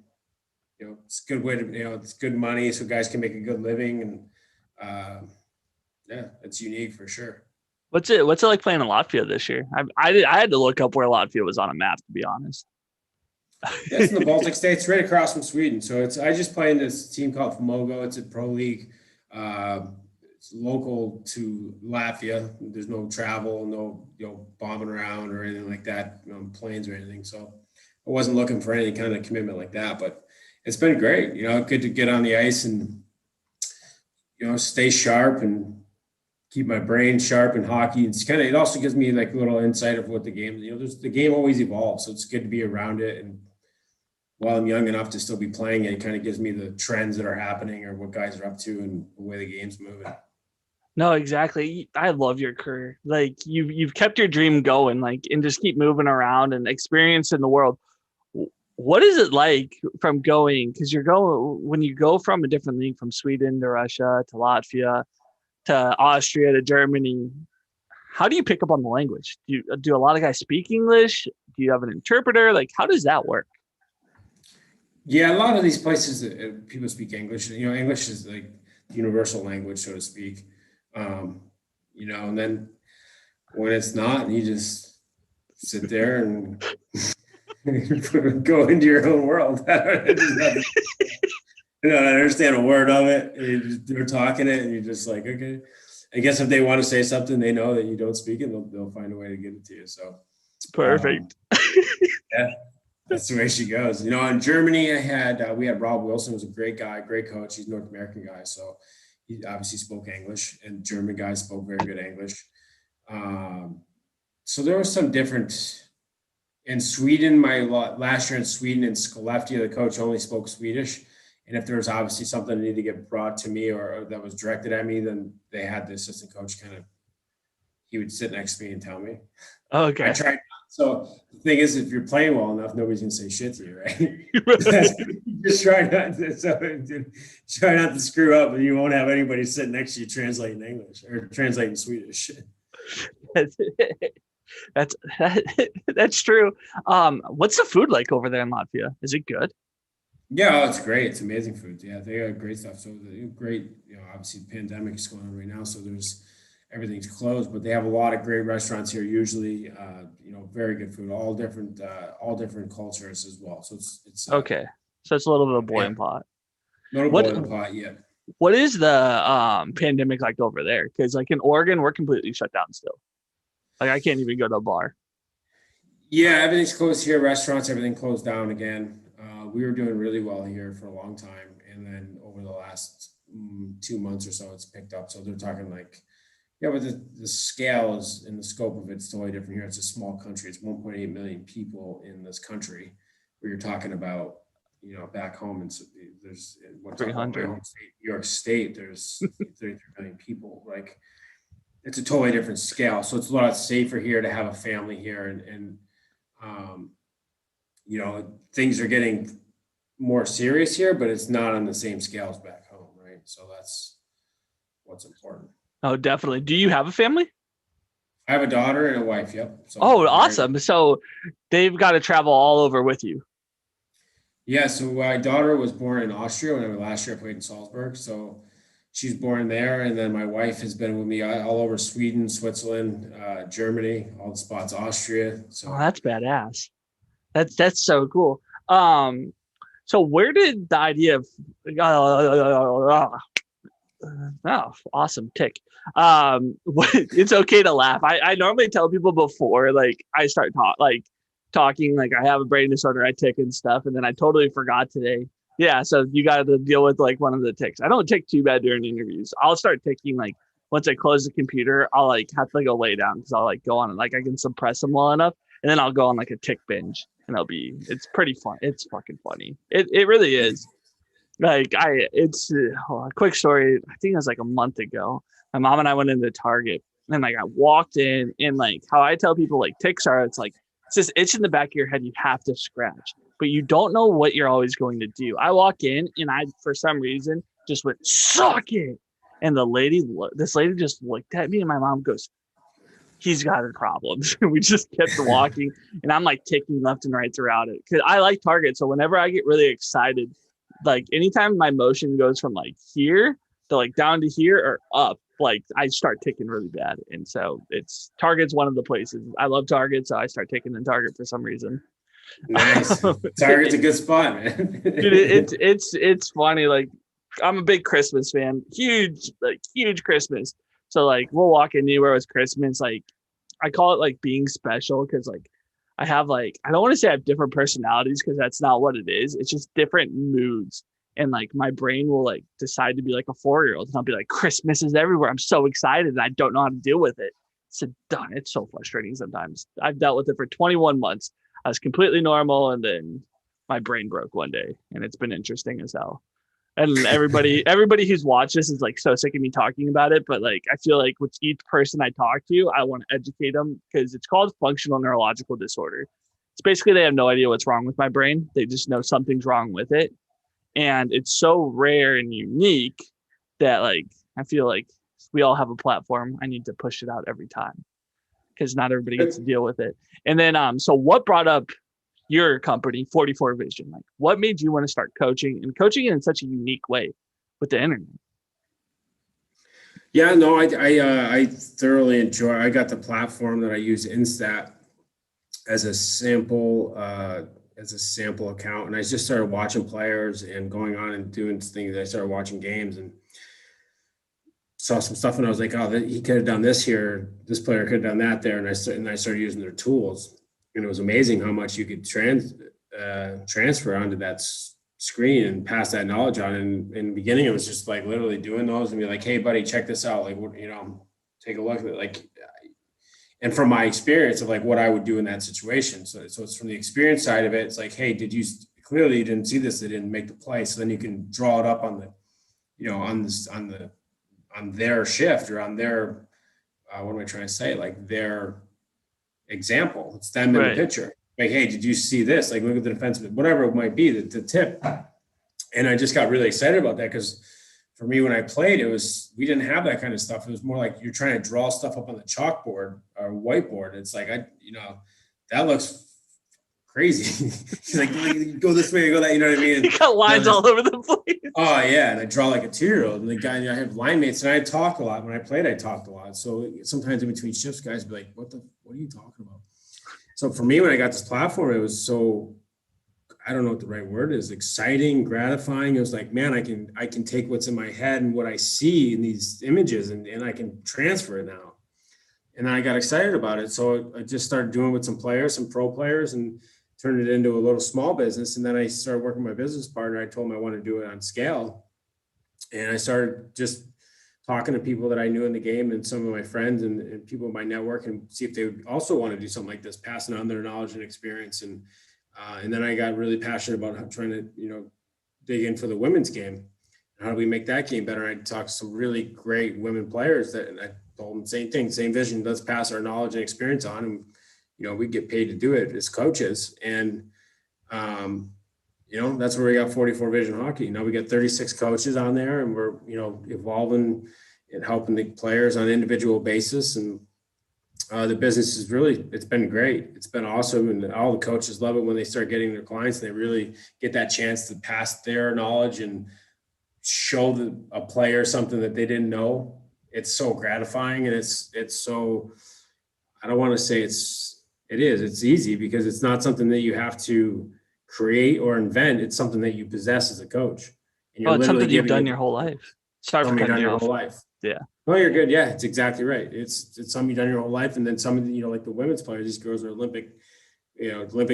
it's a good way to, it's good money so guys can make a good living. And it's unique for sure. What's it like playing in Latvia this year? I had to look up where Latvia was on a map, to be honest. It's in the Baltic states, right across from Sweden. So I just play in this team called Mogo. It's a pro league. It's local to Latvia. There's no travel, no bombing around or anything like that, planes or anything. So I wasn't looking for any kind of commitment like that, but it's been great. Good to get on the ice and stay sharp and keep my brain sharp in hockey. It also gives me like a little insight of what the game, the game always evolves. So it's good to be around it. And while I'm young enough to still be playing it, it kind of gives me the trends that are happening or what guys are up to and the way the game's moving. No, exactly. I love your career. Like you've kept your dream going, like, and just keep moving around and experiencing the world. What is it like from going? Because when you go from a different league, from Sweden to Russia to Latvia to Austria to Germany, how do you pick up on the language? Do a lot of guys speak English? Do you have an interpreter? Like, how does that work? Yeah, a lot of these places people speak English. English is like the universal language, so to speak. And then when it's not, you just sit there and go into your own world. I understand a word of it. They're talking it, and you're just like, okay. I guess if they want to say something, they know that you don't speak it, they'll find a way to get it to you. So perfect. Yeah. That's the way she goes. In Germany, we had Rob Wilson, who's a great guy, great coach. He's a North American guy, so he obviously spoke English, and German guys spoke very good English. So there was some different. In Sweden, my last year in Sweden, in Skellefteå, the coach only spoke Swedish. And if there was obviously something that needed to get brought to me or that was directed at me, then they had the assistant coach he would sit next to me and tell me. Okay. I tried. So the thing is, if you're playing well enough, nobody's gonna say shit to you, right? Just try not to screw up, and you won't have anybody sitting next to you translating English or translating Swedish. That's true. What's the food like over there in Latvia? Is it good? Yeah, it's great. It's amazing food. Yeah, they got great stuff. So great. Obviously, the pandemic is going on right now, so everything's closed, but they have a lot of great restaurants here. Usually, very good food. All different cultures as well. So it's okay. So it's a little bit of boiling pot. Boiling pot, yeah. What is the pandemic like over there? Because like in Oregon, we're completely shut down still. Like I can't even go to a bar. Yeah, everything's closed here. Restaurants, everything closed down again. We were doing really well here for a long time, and then over the last 2 months or so, it's picked up. So they're talking like, yeah, but the scale is and the scope of it's totally different here. It's a small country. It's 1.8 million people in this country. Where you're talking about, back home, and so there's 300. New York State. There's 33 million people. Like, it's a totally different scale. So it's a lot safer here to have a family here, and things are getting more serious here, but it's not on the same scale as back home, right? So that's what's important. Oh, definitely. Do you have a family? I have a daughter and a wife. Yep. So awesome. So they've got to travel all over with you. Yeah. So my daughter was born in Austria last year I played in Salzburg. So she's born there. And then my wife has been with me all over Sweden, Switzerland, Germany, all the spots, Austria. So that's badass. That's so cool. So where did the idea of awesome tick. It's okay to laugh. I normally tell people before like I start talking like I have a brain disorder, I tick and stuff, and then I totally forgot today. Yeah, so you got to deal with like one of the ticks. I don't tick too bad during interviews. I'll start ticking like once I close the computer. I'll like have to go lay down because I'll like go on and like I can suppress them well enough, and then I'll go on like a tick binge, and it's pretty fun. It's fucking funny. It really is. Like it's a quick story. I think it was like a month ago. My mom and I went into Target, and like I walked in, and like how I tell people like ticks are, it's like it's this itch in the back of your head you have to scratch, but you don't know what you're always going to do. I walk in, and I for some reason just went suck it, and this lady just looked at me, and my mom goes, "He's got problems." And we just kept walking, and I'm like ticking left and right throughout it because I like Target. So whenever I get really excited, like anytime my motion goes from like here to like down to here or up, like I start ticking really bad. And so Target's one of the places. I love Target, so I start ticking in Target for some reason. Nice. Target's a good spot, man. Dude, it's funny. Like I'm a big Christmas fan, huge Christmas. So like we'll walk anywhere with Christmas. Like I call it like being special because like I have like, I don't want to say I have different personalities because that's not what it is. It's just different moods. And like my brain will like decide to be like a 4-year-old and I'll be like, Christmas is everywhere. I'm so excited and I don't know how to deal with it. It's so frustrating sometimes. I've dealt with it for 21 months. I was completely normal and then my brain broke one day and it's been interesting as hell. And everybody who's watched this is like so sick of me talking about it. But like, I feel like with each person I talk to, I want to educate them because it's called functional neurological disorder. It's basically they have no idea what's wrong with my brain. They just know something's wrong with it. And it's so rare and unique that like, I feel like we all have a platform. I need to push it out every time because not everybody gets to deal with it. And then, so what brought up your company 44 Vision? Like what made you want to start coaching in such a unique way with the internet? Yeah, no, I thoroughly enjoy. I got the platform that I use, Instat, as a sample account, and I just started watching players and going on and doing things. I started watching games and saw some stuff, and I was like, oh, he could have done this here. This player could have done that there, and I started using their tools. And it was amazing how much you could transfer onto that screen and pass that knowledge on. And in the beginning, it was just like literally doing those and be like, hey, buddy, check this out. Like, what, take a look at it. Like, and from my experience of like what I would do in that situation. So it's from the experience side of it. It's like, hey, clearly you didn't see this. They didn't make the play. So then you can draw it up on the, on their shift or on their, what am I trying to say? Like their example. It's them in the picture. Like, hey, did you see this? Like, look at the defensive, whatever it might be, the tip. And I just got really excited about that because for me, when I played, we didn't have that kind of stuff. It was more like you're trying to draw stuff up on the chalkboard or whiteboard. It's like, that looks crazy. He's like, go this way, go that, you know what I mean? You got lines all over the place. Oh yeah. And I draw like a 2-year-old. And the guy, I have line mates and I talk a lot. When I played, I talked a lot. So sometimes in between shifts, guys be like, what are you talking about? So for me, when I got this platform, it was so, I don't know what the right word is, exciting, gratifying. It was like, man, I can take what's in my head and what I see in these images and I can transfer it now. And then I got excited about it. So I just started doing with some pro players and turned it into a little small business. And then I started working with my business partner. I told him I want to do it on scale. And I started just talking to people that I knew in the game and some of my friends and people in my network and see if they would also want to do something like this, passing on their knowledge and experience. And then I got really passionate about trying to, dig in for the women's game. How do we make that game better? I talked to some really great women players and I told them the same thing, same vision. Let's pass our knowledge and experience on. And, we get paid to do it as coaches. And, that's where we got 44 Vision Hockey. Now we got 36 coaches on there and we're, evolving and helping the players on an individual basis. And the business is it's been great. It's been awesome. And all the coaches love it when they start getting their clients and they really get that chance to pass their knowledge and show a player something that they didn't know. It's so gratifying. And it's so, I don't want to say it's easy because it's not something that you have to create or invent. It's something that you possess as a coach. And it's something you've done your whole life. Sorry for cutting you off. Whole life. Yeah. No, you're good. Yeah, it's exactly right. It's something you've done your whole life. And then some of the, like the women's players, these girls are Olympic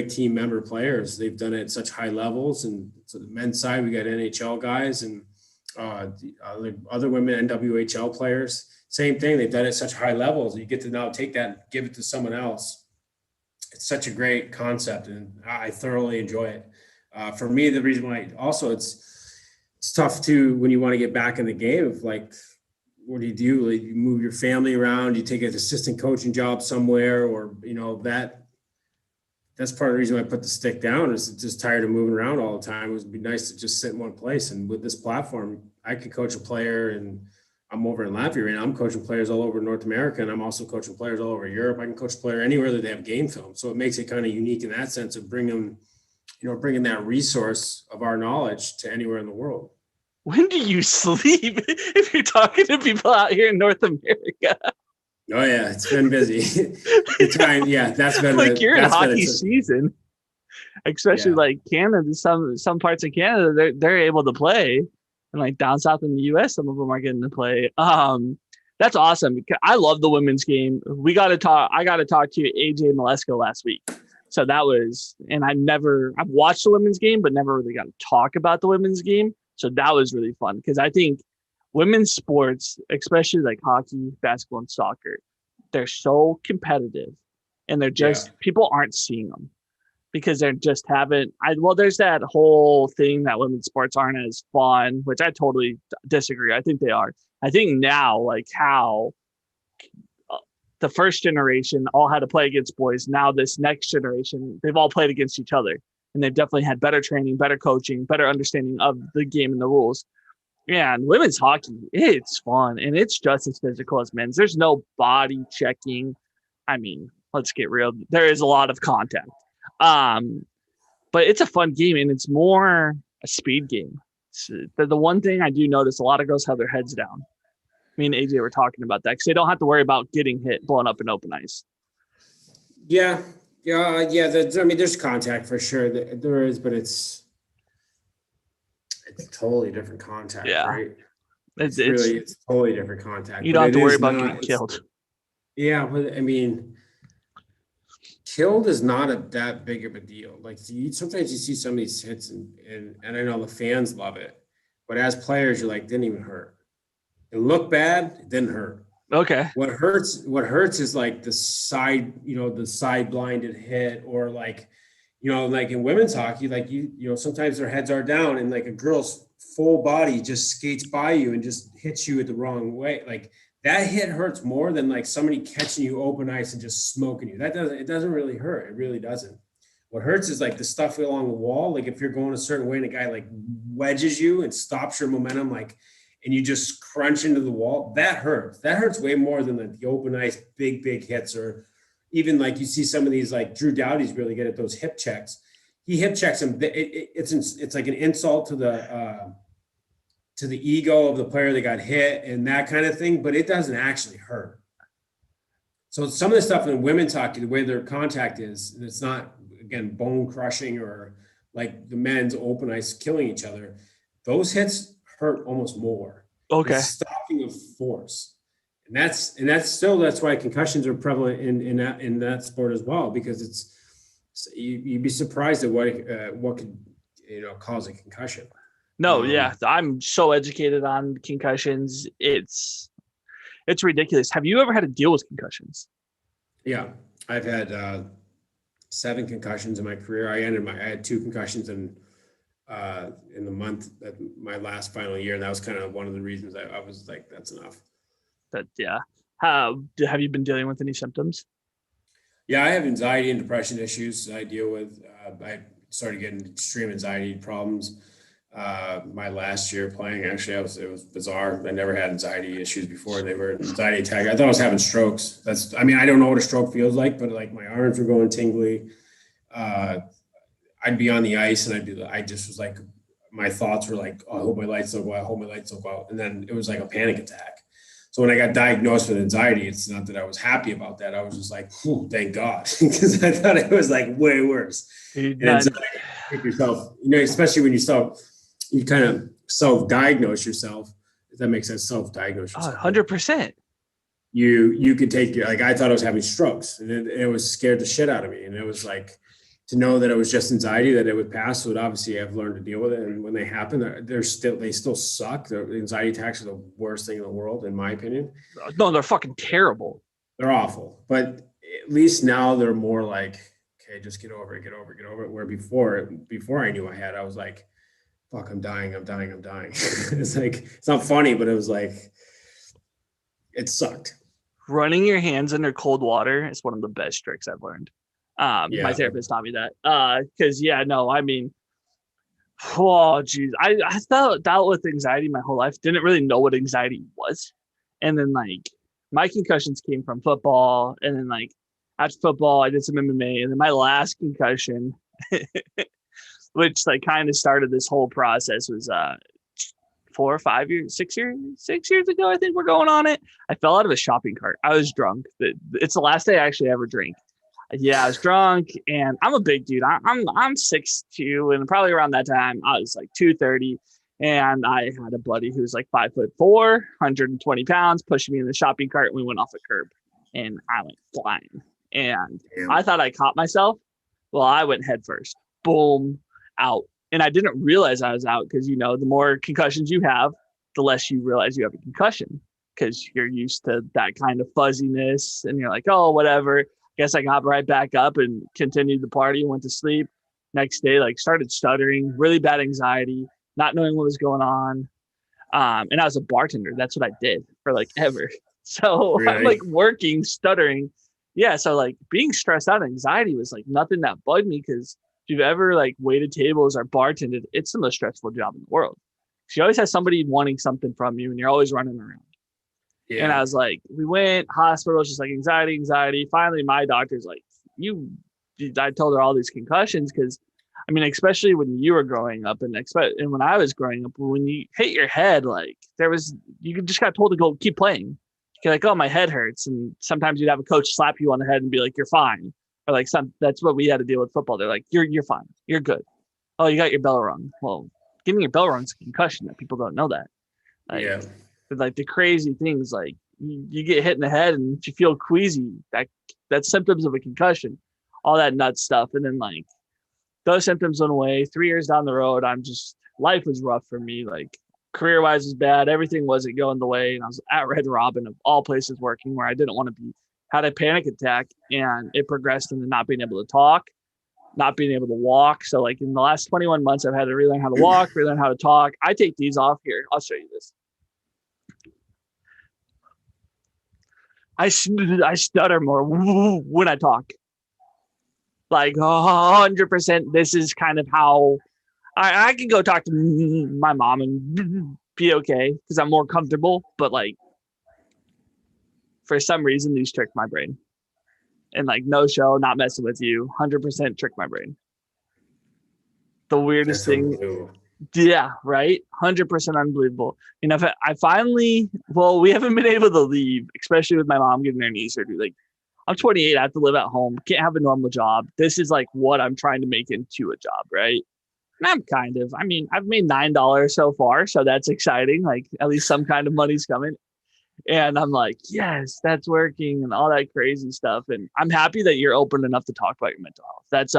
team member players. They've done it at such high levels. And so the men's side, we got NHL guys and the other women, NWHL players, same thing. They've done it at such high levels. You get to now take that and give it to someone else. It's such a great concept and I thoroughly enjoy it. For me, the reason why also it's tough too, when you want to get back in the game of like, what do? Like you move your family around, you take an assistant coaching job somewhere, or, that's part of the reason why I put the stick down is just tired of moving around all the time. It would be nice to just sit in one place. And with this platform, I could coach a player and I'm over in Latvia right now. I'm coaching players all over North America. And I'm also coaching players all over Europe. I can coach a player anywhere that they have game film. So it makes it kind of unique in that sense of bringing that resource of our knowledge to anywhere in the world. When do you sleep if you're talking to people out here in North America? Oh yeah, it's been busy. That's been like you're in hockey season, especially like Canada. Some parts of Canada, they're able to play, and like down south in the U.S., some of them are getting to play. That's awesome. I love the women's game. I got to talk to AJ Malesko last week. So that was, and I've watched the women's game, but never really got to talk about the women's game. So that was really fun because I think women's sports, especially like hockey, basketball, and soccer, they're so competitive and they're just, people aren't seeing them because they're just there's that whole thing that women's sports aren't as fun, which I totally disagree. I think they are. I think now, like how the first generation all had to play against boys. Now this next generation, they've all played against each other. And they've definitely had better training, better coaching, better understanding of the game and the rules. Yeah, and women's hockey, it's fun. And it's just as physical as men's. There's no body checking. I mean, let's get real. There is a lot of contact. But it's a fun game, and it's more a speed game. The one thing I do notice, a lot of girls have their heads down. Me and AJ were talking about that because they don't have to worry about getting hit, blowing up in open ice. Yeah. There's contact for sure. There is, but it's totally different contact, right? It's totally different contact. You don't have to worry about getting killed. Yeah, but I mean, killed is not that big of a deal. Like sometimes you see some of these hits and I know the fans love it, but as players, you're like, didn't even hurt. It looked bad, it didn't hurt. Okay. What hurts is like the side blinded hit, or like, like in women's hockey, like sometimes their heads are down and like a girl's full body just skates by you and just hits you at the wrong way. Like that hit hurts more than like somebody catching you open ice and just smoking you. It doesn't really hurt. It really doesn't. What hurts is like the stuff along the wall. Like if you're going a certain way and a guy like wedges you and stops your momentum, like, and you just crunch into the wall, that hurts. That hurts way more than the open ice, big hits, or even like you see some of these, like Drew Doughty's really good at those hip checks. He hip checks him. It's like an insult to the ego of the player that got hit and that kind of thing, but it doesn't actually hurt. So some of the stuff in women's hockey, the way their contact is, it's not, again, bone crushing or like the men's open ice killing each other. Those hits hurt almost more. Okay. It's stopping of force. And that's why concussions are prevalent in that sport as well, because you'd be surprised at what could cause a concussion. No, yeah, I'm so educated on concussions. It's ridiculous. Have you ever had to deal with concussions? Yeah, I've had 7 concussions in my career. I had 2 concussions in the month at my last final year, and that was kind of one of the reasons I was like, that's enough. Yeah. Have you been dealing with any symptoms? Yeah, I have anxiety and depression issues I deal with. I started getting extreme anxiety problems my last year playing. Actually, it was bizarre. I never had anxiety issues before. They were anxiety attack. I thought I was having strokes. I don't know what a stroke feels like, but like my arms were going tingly. I'd be on the ice and I just was like, my thoughts were like, oh, I hope my lights don't go out. I hope my lights don't go out. And then it was like a panic attack. So when I got diagnosed with anxiety, it's not that I was happy about that. I was just like, thank God, because I thought it was like way worse. And so like, yourself, especially when you kind of self-diagnose yourself, if that makes sense, self-diagnose yourself. 100%. You could take, like, I thought I was having strokes, and it was scared the shit out of me. And it was like, to know that it was just anxiety, that it would pass. So obviously I've learned to deal with it. And when they happen, they still suck. The anxiety attacks are the worst thing in the world, in my opinion. No, they're fucking terrible. They're awful. But at least now they're more like, okay, just get over it. Where before I knew I had, I was like, fuck, I'm dying. It's like, it's not funny, but it was like, it sucked. Running your hands under cold water is one of the best tricks I've learned. My therapist taught me that. Oh geez, I dealt with anxiety my whole life. Didn't really know what anxiety was, and then like my concussions came from football, and then like after football I did some MMA, and then my last concussion, which like kind of started this whole process, was 6 years ago. I think we're going on it. I fell out of a shopping cart. I was drunk. It's the last day I actually ever drank. Yeah, I was drunk, and I'm a big dude. I'm 6'2", and probably around that time I was like 230, and I had a buddy who was like 5'4", 120 pounds, pushing me in the shopping cart, and we went off a curb, and I went flying, and I thought I caught myself. Well, I went head first, boom, out, and I didn't realize I was out because the more concussions you have, the less you realize you have a concussion because you're used to that kind of fuzziness, and you're like, oh, whatever. Guess I got right back up and continued the party and went to sleep. Next day, like started stuttering, really bad anxiety, not knowing what was going on. And I was a bartender. That's what I did for like ever. So really? I'm like working, stuttering. Yeah. So like being stressed out, anxiety was like nothing that bugged me, because if you've ever like waited tables or bartended, it's the most stressful job in the world. She always has somebody wanting something from you and you're always running around. Yeah. And I was like, we went hospitals, just like anxiety. Finally, my doctor's like, I told her all these concussions because, especially when you were growing up and when I was growing up, when you hit your head, like you just got told to go keep playing. You're like, oh, my head hurts. And sometimes you'd have a coach slap you on the head and be like, you're fine. Or like that's what we had to deal with football. They're like, you're fine. You're good. Oh, you got your bell rung. Well, getting your bell rung is a concussion. That people don't know that. Yeah. But like the crazy things, like you get hit in the head and if you feel queasy, that's symptoms of a concussion. all that nut stuff. And then like those symptoms went away. 3 years down the road, life was rough for me. Like career wise was bad. Everything wasn't going the way. And I was at Red Robin of all places working where I didn't want to be. Had a panic attack and it progressed into not being able to talk, not being able to walk. So like in the last 21 months, I've had to relearn how to walk, relearn how to talk. I take these off here. I'll show you this. I stutter more when I talk. Like 100%. This is kind of how I can go talk to my mom and be okay because I'm more comfortable. But like for some reason, these trick my brain. And like no show, not messing with you, 100% trick my brain. The weirdest thing. Yeah, right. 100% unbelievable. You know, if I finally, well, we haven't been able to leave, especially with my mom getting her knee surgery. Like, I'm 28. I have to live at home. Can't have a normal job. This is like what I'm trying to make into a job, right? And I've made $9 so far, so that's exciting. Like, at least some kind of money's coming. And I'm like, yes, that's working and all that crazy stuff. And I'm happy that you're open enough to talk about your mental health. That's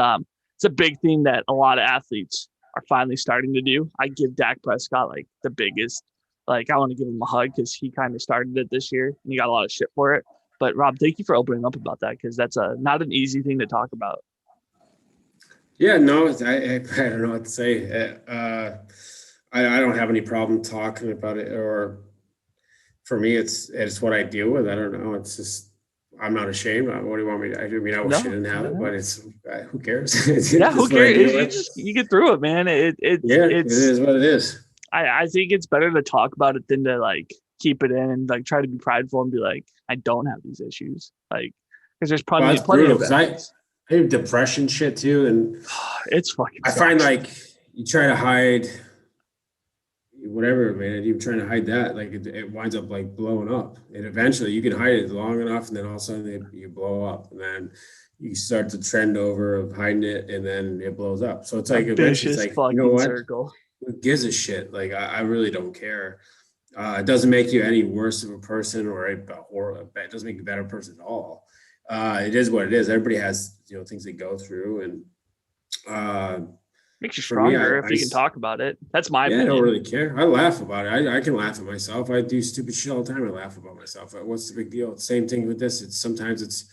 it's a big thing that a lot of athletes are finally starting to do. I give Dak Prescott like the biggest, like I want to give him a hug because he kind of started it this year and he got a lot of shit for it. But Rob, thank you for opening up about that because that's not an easy thing to talk about. Yeah, no, I don't know what to say. I don't have any problem talking about it, or for me, it's what I deal with. I don't know. It's just I'm not ashamed. What do you want me to? I mean, I wish I didn't have it, but it's who cares? Yeah, who cares? You get through it, man. It is what it is. I think it's better to talk about it than to like keep it in and like try to be prideful and be like, I don't have these issues. Like, because there's plenty of I have depression shit too, and it's fucking. I find like you try to hide whatever, man. Even trying to hide that, like it winds up like blowing up, and eventually you can hide it long enough, and then all of a sudden you blow up, and then you start to trend over of hiding it, and then it blows up. So it's like eventually, it's like, you know what? Circle. Who gives a shit? Like I really don't care. It doesn't make you any worse of a person, or it doesn't make you a better person at all. It is what it is. Everybody has things they go through, and makes you stronger if you can talk about it. That's my opinion. I don't really care. I laugh about it. I can laugh at myself. I do stupid shit all the time. I laugh about myself. What's the big deal? Same thing with this. Sometimes it's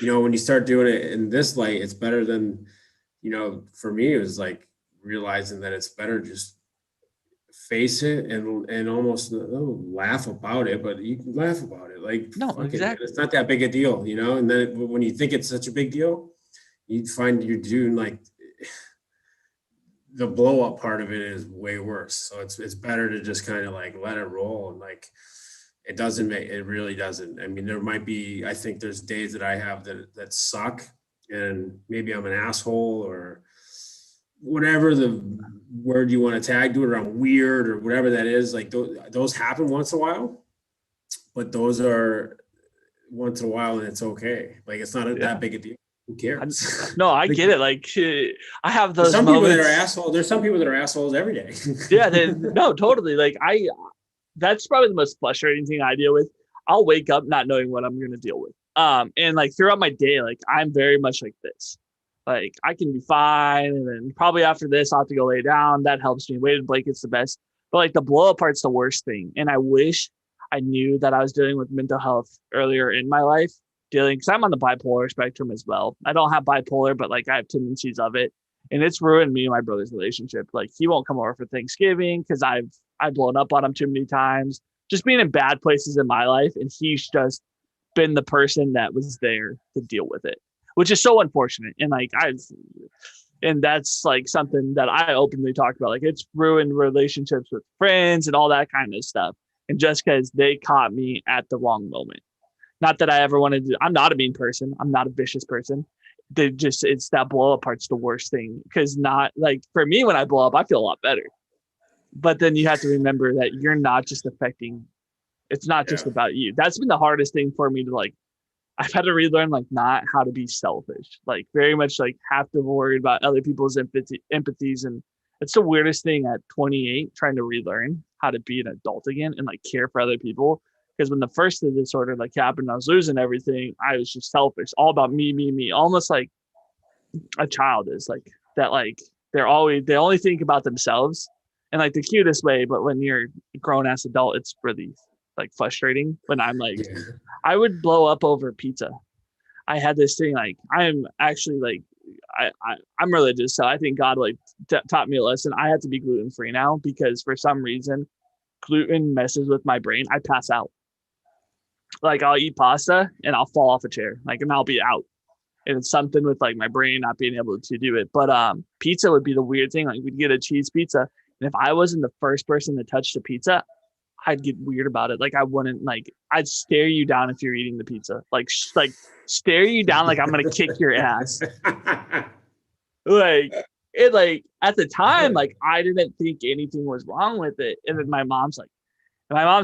when you start doing it in this light, it's better than for me it was like realizing that it's better just face it and almost laugh about it, but you can laugh about it. Like, no, exactly. It's not that big a deal, And then when you think it's such a big deal, you find you're doing like the blow up part of it is way worse. So it's better to just kind of like let it roll, and like it really doesn't. I mean, there might be, I think there's days that I have that suck, and maybe I'm an asshole or whatever the word you want to tag to it, or I'm weird or whatever that is. Like those happen once in a while, but those are once in a while, and it's okay. Like it's not that big a deal. Who cares? No, I get it. Like I have those some moments. People that are assholes. There's some people that are assholes every day. Yeah, no, totally. Like that's probably the most frustrating thing I deal with. I'll wake up not knowing what I'm going to deal with. And like throughout my day, like I'm very much like this. Like I can be fine, and then probably after this I'll have to go lay down. That helps me. Weighted blanket's the best. But like the blow up part's the worst thing. And I wish I knew that I was dealing with mental health earlier in my life, because I'm on the bipolar spectrum as well. I don't have bipolar, but like I have tendencies of it. And it's ruined me and my brother's relationship. Like he won't come over for Thanksgiving because I've blown up on him too many times. Just being in bad places in my life, and he's just been the person that was there to deal with it, which is so unfortunate. And like and that's like something that I openly talk about. Like it's ruined relationships with friends and all that kind of stuff. And just because they caught me at the wrong moment. Not that I ever wanted to, I'm not a mean person. I'm not a vicious person. It's that blow up part's the worst thing. Because not like for me, when I blow up, I feel a lot better. But then you have to remember that you're not just affecting, it's not just about you. That's been the hardest thing for me to like, I've had to relearn like not how to be selfish, like very much like have to worry about other people's empathies. And it's the weirdest thing at 28, trying to relearn how to be an adult again and like care for other people. Because when the first disorder like happened, I was losing everything. I was just selfish, all about me, almost like a child is like that. Like they only think about themselves in like the cutest way. But when you're a grown ass adult, it's really like frustrating. When I'm like, Yeah. I would blow up over pizza. I had this thing like I'm actually like I'm religious, so I think God like taught me a lesson. I have to be gluten free now because for some reason gluten messes with my brain. I pass out. Like I'll eat pasta and I'll fall off a chair, like and I'll be out. And it's something with like my brain not being able to do it. But pizza would be the weird thing. Like we'd get a cheese pizza, and if I wasn't the first person to touch the pizza, I'd get weird about it. Like I wouldn't like I'd stare you down if you're eating the pizza. Like stare you down like I'm gonna kick your ass. Like it like at the time, like I didn't think anything was wrong with it. And then my mom's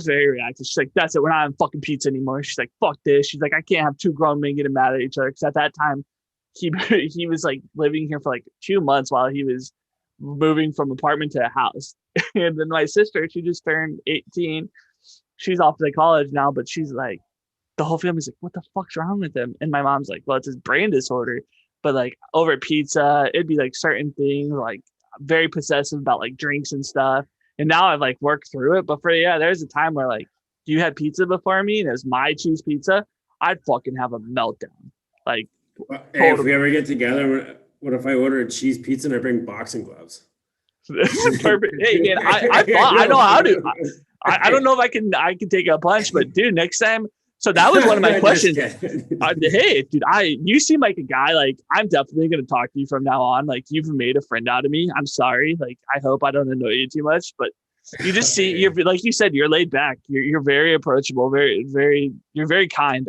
very reactive. She's like, that's it. We're not having fucking pizza anymore. She's like, fuck this. She's like, I can't have two grown men getting mad at each other. Cause at that time he he was like living here for like 2 months while he was moving from apartment to a house. And then my sister, she just turned 18. She's off to college now, but she's like, the whole family's like, what the fuck's wrong with him? And my mom's like, well, it's his brain disorder. But like over pizza, it'd be like certain things, like very possessive about like drinks and stuff. And now I've like worked through it. But there's a time where like you had pizza before me and it was my cheese pizza, I'd fucking have a meltdown. Like Hey, if we ever get together, what if I order a cheese pizza and I bring boxing gloves? perfect. Hey man, I know how to. I don't know if I can take a punch, but dude, next time. So that was one of my questions. Hey, dude, you seem like a guy. Like I'm definitely gonna talk to you from now on. Like you've made a friend out of me. I'm sorry. Like I hope I don't annoy you too much, but you just see you're like you said, you're laid back. You're very approachable. You're very kind.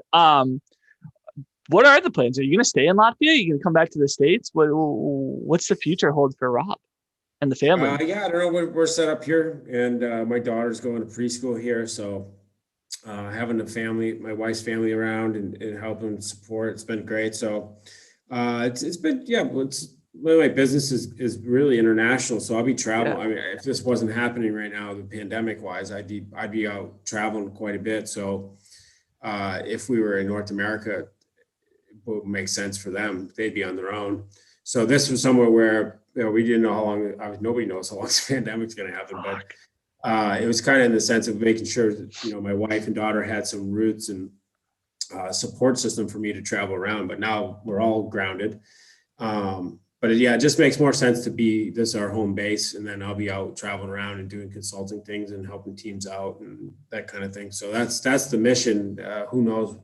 What are the plans? Are you gonna stay in Latvia? Are you gonna come back to the States? What's the future hold for Rob and the family? Yeah, I don't know. We're set up here, and my daughter's going to preschool here, so having the family, my wife's family around and helping support, it's been great. So it's been it's my business is really international, so I'll be traveling. Yeah. I mean, if this wasn't happening right now, the pandemic wise, I'd be out traveling quite a bit. So if we were in North America, it would make sense for them. They'd be on their own. So this was somewhere where we didn't know how long. Nobody knows how long this pandemic's going to happen, but it was kind of in the sense of making sure that my wife and daughter had some roots and support system for me to travel around. But now we're all grounded. But yeah, it just makes more sense to be this our home base, and then I'll be out traveling around and doing consulting things and helping teams out and that kind of thing. So that's the mission. Who knows?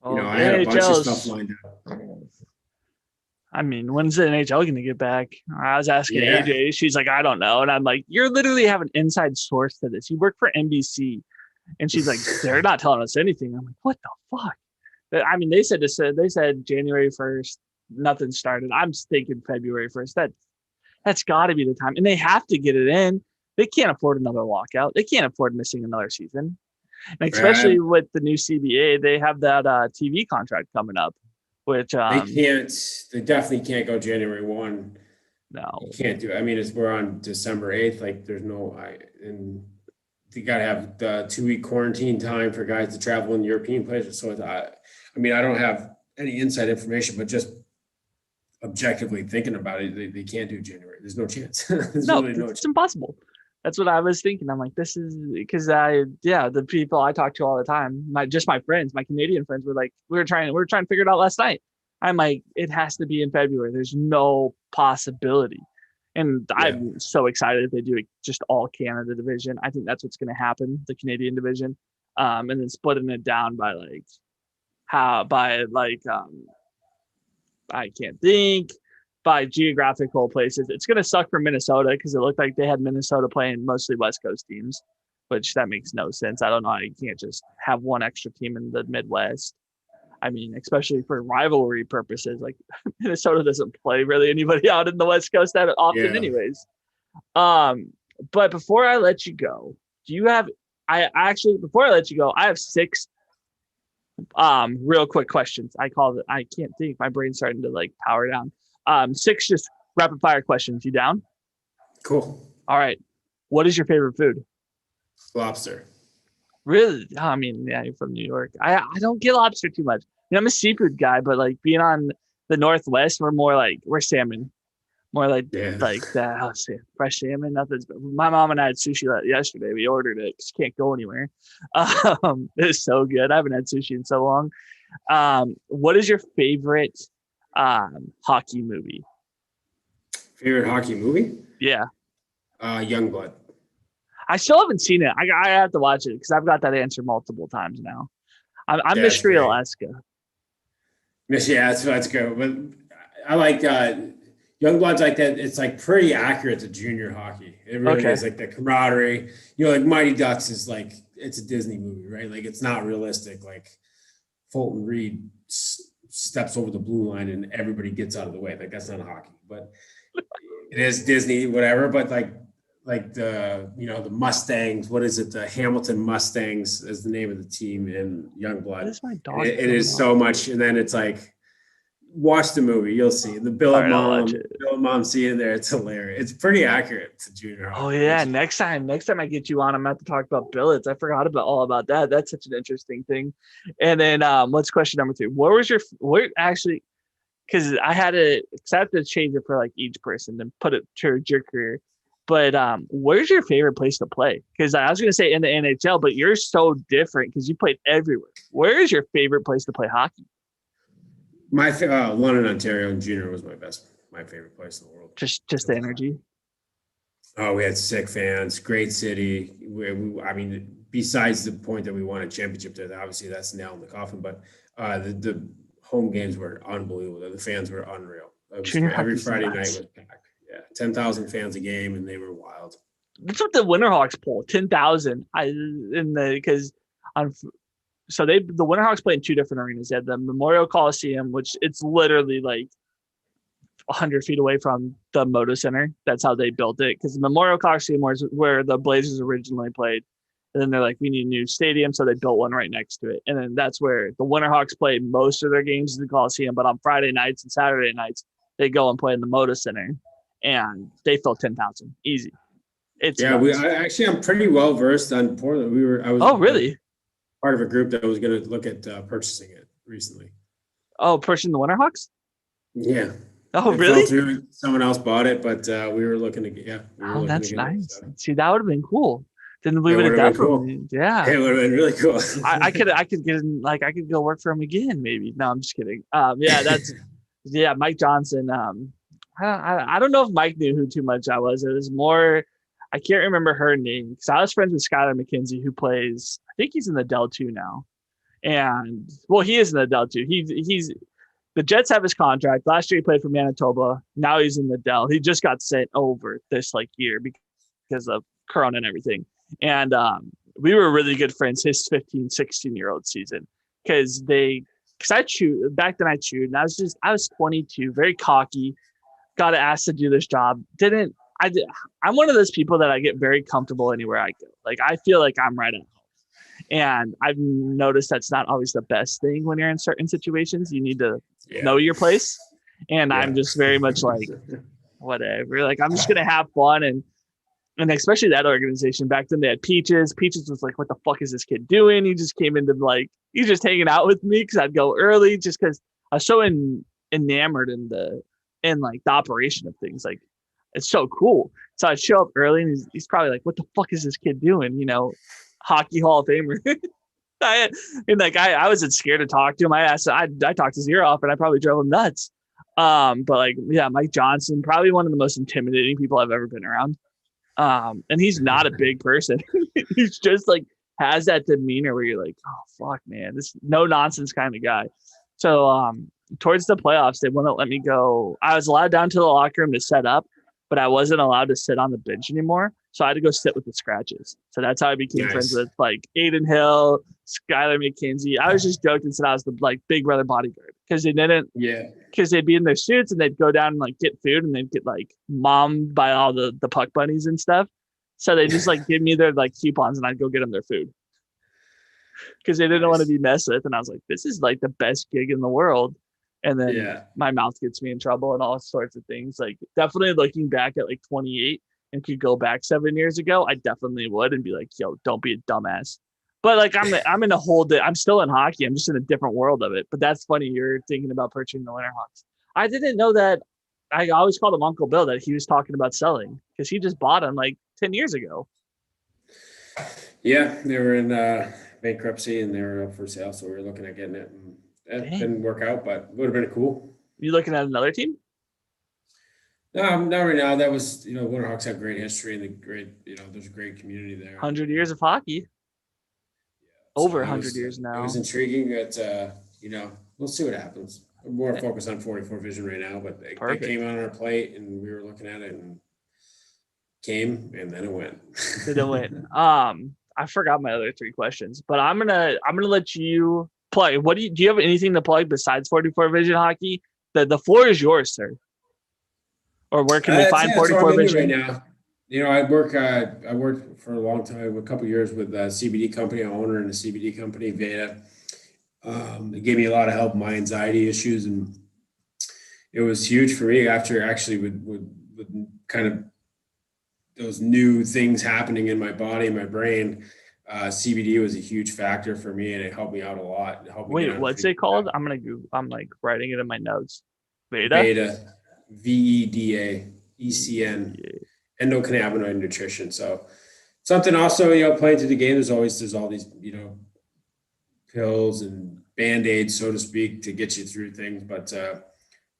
I had a bunch of stuff lined up. I mean, when's the NHL going to get back? I was asking AJ. She's like, I don't know. And I'm like, you're literally have an inside source to this. You work for NBC. And she's like, they're not telling us anything. I'm like, what the fuck? I mean, they said January 1st, nothing started. I'm thinking February 1st. That's got to be the time. And they have to get it in. They can't afford another lockout. They can't afford missing another season. And especially with the new CBA, they have that TV contract coming up. Which they definitely can't go January 1. No, you can't do it. I mean, we're on December 8th. Like there's and you got to have the 2-week quarantine time for guys to travel in European places. So I don't have any inside information, but just objectively thinking about it, they can't do January. There's no chance. It's impossible. That's what I was thinking. I'm like, this is because the people I talk to all the time, my friends, my Canadian friends were like, we were trying to figure it out last night. I'm like, it has to be in February. There's no possibility. And I'm so excited if they do it just all Canada division. I think that's what's going to happen, the Canadian division. And then splitting it down by I can't think. By geographical places. It's going to suck for Minnesota because it looked like they had Minnesota playing mostly West Coast teams, which that makes no sense. I don't know. You can't just have one extra team in the Midwest. I mean, especially for rivalry purposes, like Minnesota doesn't play really anybody out in the West Coast that often anyways. But before I let you go, before I let you go, I have 6 real quick questions. I can't think. My brain's starting to power down. 6 just rapid fire questions. You down? Cool. All right. What is your favorite food? Lobster. Really? Oh, I mean, yeah, you're from New York. I don't get lobster too much. I'm a seafood guy, but being on the Northwest, we're salmon. More Yeah. like that. Oh, fresh salmon. Nothing's. My mom and I had sushi yesterday. We ordered it because can't go anywhere. It's so good. I haven't had sushi in so long. What is your favorite hockey movie? Favorite hockey movie? Yeah, Youngblood. I still haven't seen it. I have to watch it because I've got that answer multiple times now. I'm Yeah, it's Mystery great. Alaska. Yeah, that's good. But I like Youngblood's like that. It's like pretty accurate to junior hockey. It really Okay. is like the camaraderie. Like Mighty Ducks is like it's a Disney movie, right? Like it's not realistic. Like Fulton Reed steps over the blue line and everybody gets out of the way. Like that's not hockey, but it is Disney, whatever. But like the Mustangs. What is it? The Hamilton Mustangs is the name of the team in What Youngblood. is my And dog? it is so much. And then it's like watch the movie, you'll see the All right, I'll watch it. Bill and Mom scene in there. It's hilarious. It's pretty accurate to junior Oh hockey. yeah, next time I get you on, I'm about to talk about billets. I forgot all about that. That's such an interesting thing. And then what's question number 2? What actually? Because I have to change it for like each person and put it towards your career. But where's your favorite place to play? Because I was gonna say in the NHL, but you're so different because you played everywhere. Where is your favorite place to play hockey? My London, Ontario, in junior was my favorite place in the world. Just the energy. Oh, we had sick fans, great city. I mean, besides the point that we won a championship there, obviously that's nail in the coffin. But the home games were unbelievable. The fans were unreal. Every Friday night was packed. Yeah, 10,000 fans a game, and they were wild. That's what the Winterhawks pull 10,000. The Winterhawks play in 2 different arenas. They had the Memorial Coliseum, which it's literally like 100 feet away from the Moda Center. That's how they built it, because the Memorial Coliseum was where the Blazers originally played. And then they're like, we need a new stadium, so they built one right next to it. And then that's where the Winterhawks play most of their games in the Coliseum. But on Friday nights and Saturday nights, they go and play in the Moda Center, and they fill 10,000 easy. I'm pretty well versed on Portland. Oh, really? Part of a group that was going to look at purchasing it recently. Oh, purchasing the Winterhawks? Yeah. Oh, really? Someone else bought it, but we were looking to get. Yeah. That's nice. See, that would have been cool. Then we would have definitely. Cool. Yeah. It would have been really cool. I could get in, I could go work for him again, maybe. No, I'm just kidding. Mike Johnson. I don't know if Mike knew who too much I was. It was more, I can't remember her name, because I was friends with Skylar McKenzie, who plays, I think he's in the Dell 2 now. And he is in the Dell 2. He's the Jets have his contract. Last year he played for Manitoba. Now he's in the Dell. He just got sent over this year because of Corona and everything. And we were really good friends his 15, 16-year-old season, because I chewed back then. I chewed, and I was 22, very cocky, got asked to do this job. I'm one of those people that I get very comfortable anywhere I go. Like, I feel like I'm right at home. And I've noticed that's not always the best thing when you're in certain situations. You need to know your place. And I'm just very much like, whatever. Like, I'm just going to have fun. And especially that organization back then, they had Peaches. Peaches was like, what the fuck is this kid doing? He just came into he's just hanging out with me because I'd go early, just because I was so enamored in the operation of things. Like, it's so cool. So I'd show up early, and he's probably like, what the fuck is this kid doing? Hockey Hall of Famer. I wasn't scared to talk to him. I talked his ear off, and I probably drove him nuts. Mike Johnson, probably one of the most intimidating people I've ever been around. And he's not a big person. He's just has that demeanor where you're like, oh fuck, man, this no nonsense kind of guy. So towards the playoffs, they wouldn't let me go. I was allowed down to the locker room to set up, but I wasn't allowed to sit on the bench anymore. So I had to go sit with the scratches. So that's how I became friends with Aiden Hill, Skylar McKenzie. I was just joking that I was the big brother bodyguard, because they didn't. Yeah. Because they'd be in their suits and they'd go down and get food, and they'd get mommed by all the puck bunnies and stuff. So they just give me their coupons, and I'd go get them their food, because they didn't want to be messed with. And I was like, this is the best gig in the world. And then my mouth gets me in trouble and all sorts of things. Definitely looking back at 28 and could go back 7 years ago, I definitely would, and be like, yo, don't be a dumbass. But I'm in a whole I'm still in hockey. I'm just in a different world of it. But that's funny. You're thinking about purchasing the Winterhawks. I didn't know that. I always called him Uncle Bill that he was talking about selling because he just bought him like 10 years ago. Yeah, they were in bankruptcy and they were up for sale, so we were looking at getting it. And it Dang. didn't work out, but it would have been cool. You looking at another team? No, not right now. That was, Winterhawks have great history and the great, there's a great community there. 100 years of hockey. So Over 100 years it was now. intriguing, but we'll see what happens. I'm more focused on 44 Vision right now, but they came on our plate and we were looking at it and came and then it went. Didn't win. I forgot my other three questions, but I'm gonna let you plug. What do you have anything to plug besides 44 Vision hockey? The floor is yours, sir. Or where can we find 44 Vision right now? I worked for a long time, a couple of years with a CBD company, an owner in a CBD company, Veda. It gave me a lot of help with my anxiety issues, and it was huge for me after actually with kind of those new things happening in my body and my brain. CBD was a huge factor for me, and it helped me out a lot. It helped me Wait, what's it called? I'm like writing it in my notes. Veda, VEDA, ECN, endocannabinoid nutrition. So something also, playing through the game, there's all these, pills and band-aids, so to speak, to get you through things. But,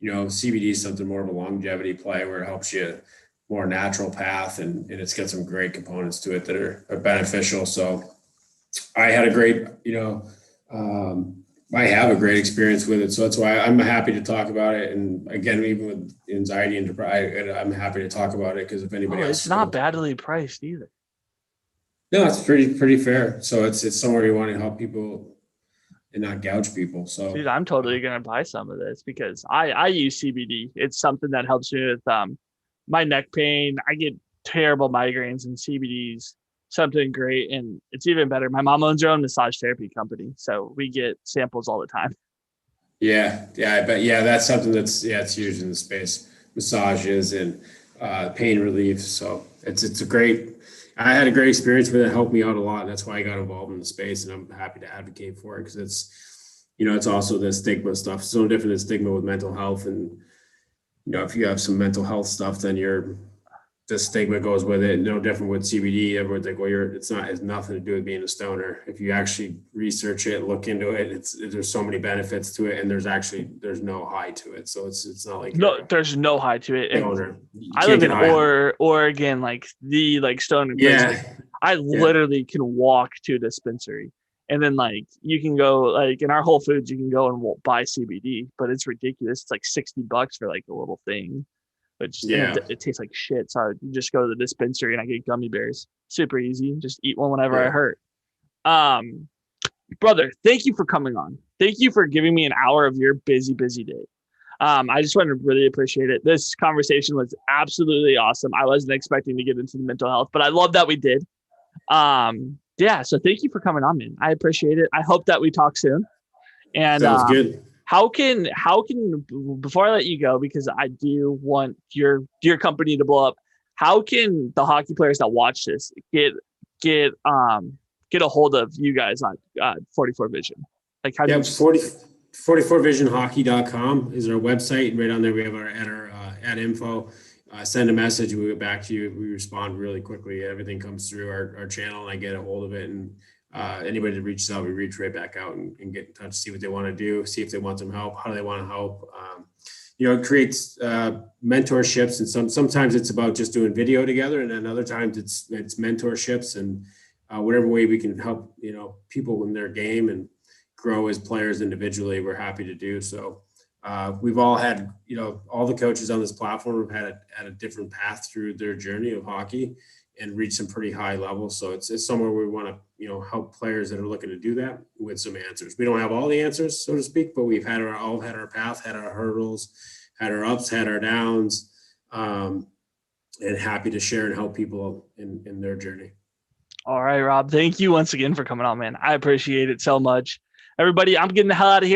CBD is something more of a longevity play where it helps you more natural path and it's got some great components to it that are beneficial. So I had a great, I have a great experience with it. So that's why I'm happy to talk about it. And again, even with anxiety and depression, I'm happy to talk about it because if anybody else, it's not badly priced either. No, it's pretty fair. So it's somewhere you want to help people and not gouge people. So dude, I'm totally gonna buy some of this because I use CBD. It's something that helps me with my neck pain. I get terrible migraines, and CBD's something great. And it's even better. My mom owns her own massage therapy company, so we get samples all the time. Yeah, I bet. Yeah, that's something it's huge in the space. Massages and pain relief. So it's a great. I had a great experience with it. It helped me out a lot. And that's why I got involved in the space, and I'm happy to advocate for it because it's also the stigma stuff. It's no different than stigma with mental health. And if you have some mental health stuff, then the stigma goes with it. No different with CBD. Everyone's like, well, it's nothing to do with being a stoner. If you actually research it, look into it, there's so many benefits to it, and there's no high to it. So it's not like there's no high to it. Stoner. I live in Oregon, like the stoner place. Yeah. Like, I literally can walk to a dispensary, and then like you can go like in our Whole Foods, you can go and buy CBD, but it's ridiculous. It's like $60 for like a little thing. It tastes like shit. So you just go to the dispensary and I get gummy bears. Super easy. Just eat one whenever I hurt. Brother, thank you for coming on. Thank you for giving me an hour of your busy day. I just want to really appreciate it. This conversation was absolutely awesome. I wasn't expecting to get into the mental health, but I love that we did. So thank you for coming on, man. I appreciate it. I hope that we talk soon. And sounds good. How can before I let you go, because I do want your company to blow up, how can the hockey players that watch this get a hold of you guys on 44 Vision? Like how do you 44visionhockey.com is our website, and right on there we have our ad info. Send a message, we'll get back to you. We respond really quickly. Everything comes through our channel, and I get a hold of it. And anybody that reaches out, we reach right back out and get in touch, see what they want to do, see if they want some help, how do they want to help. It creates mentorships, and sometimes it's about just doing video together, and then other times it's mentorships and whatever way we can help people in their game and grow as players individually, we're happy to do so. We've all had all the coaches on this platform have had a different path through their journey of hockey and reach some pretty high levels. So it's somewhere we want to help players that are looking to do that with some answers. We don't have all the answers, so to speak, but we've all had our path, had our hurdles, had our ups, had our downs, and happy to share and help people in their journey. All right, Rob. Thank you once again for coming on, man. I appreciate it so much. Everybody, I'm getting the hell out of here.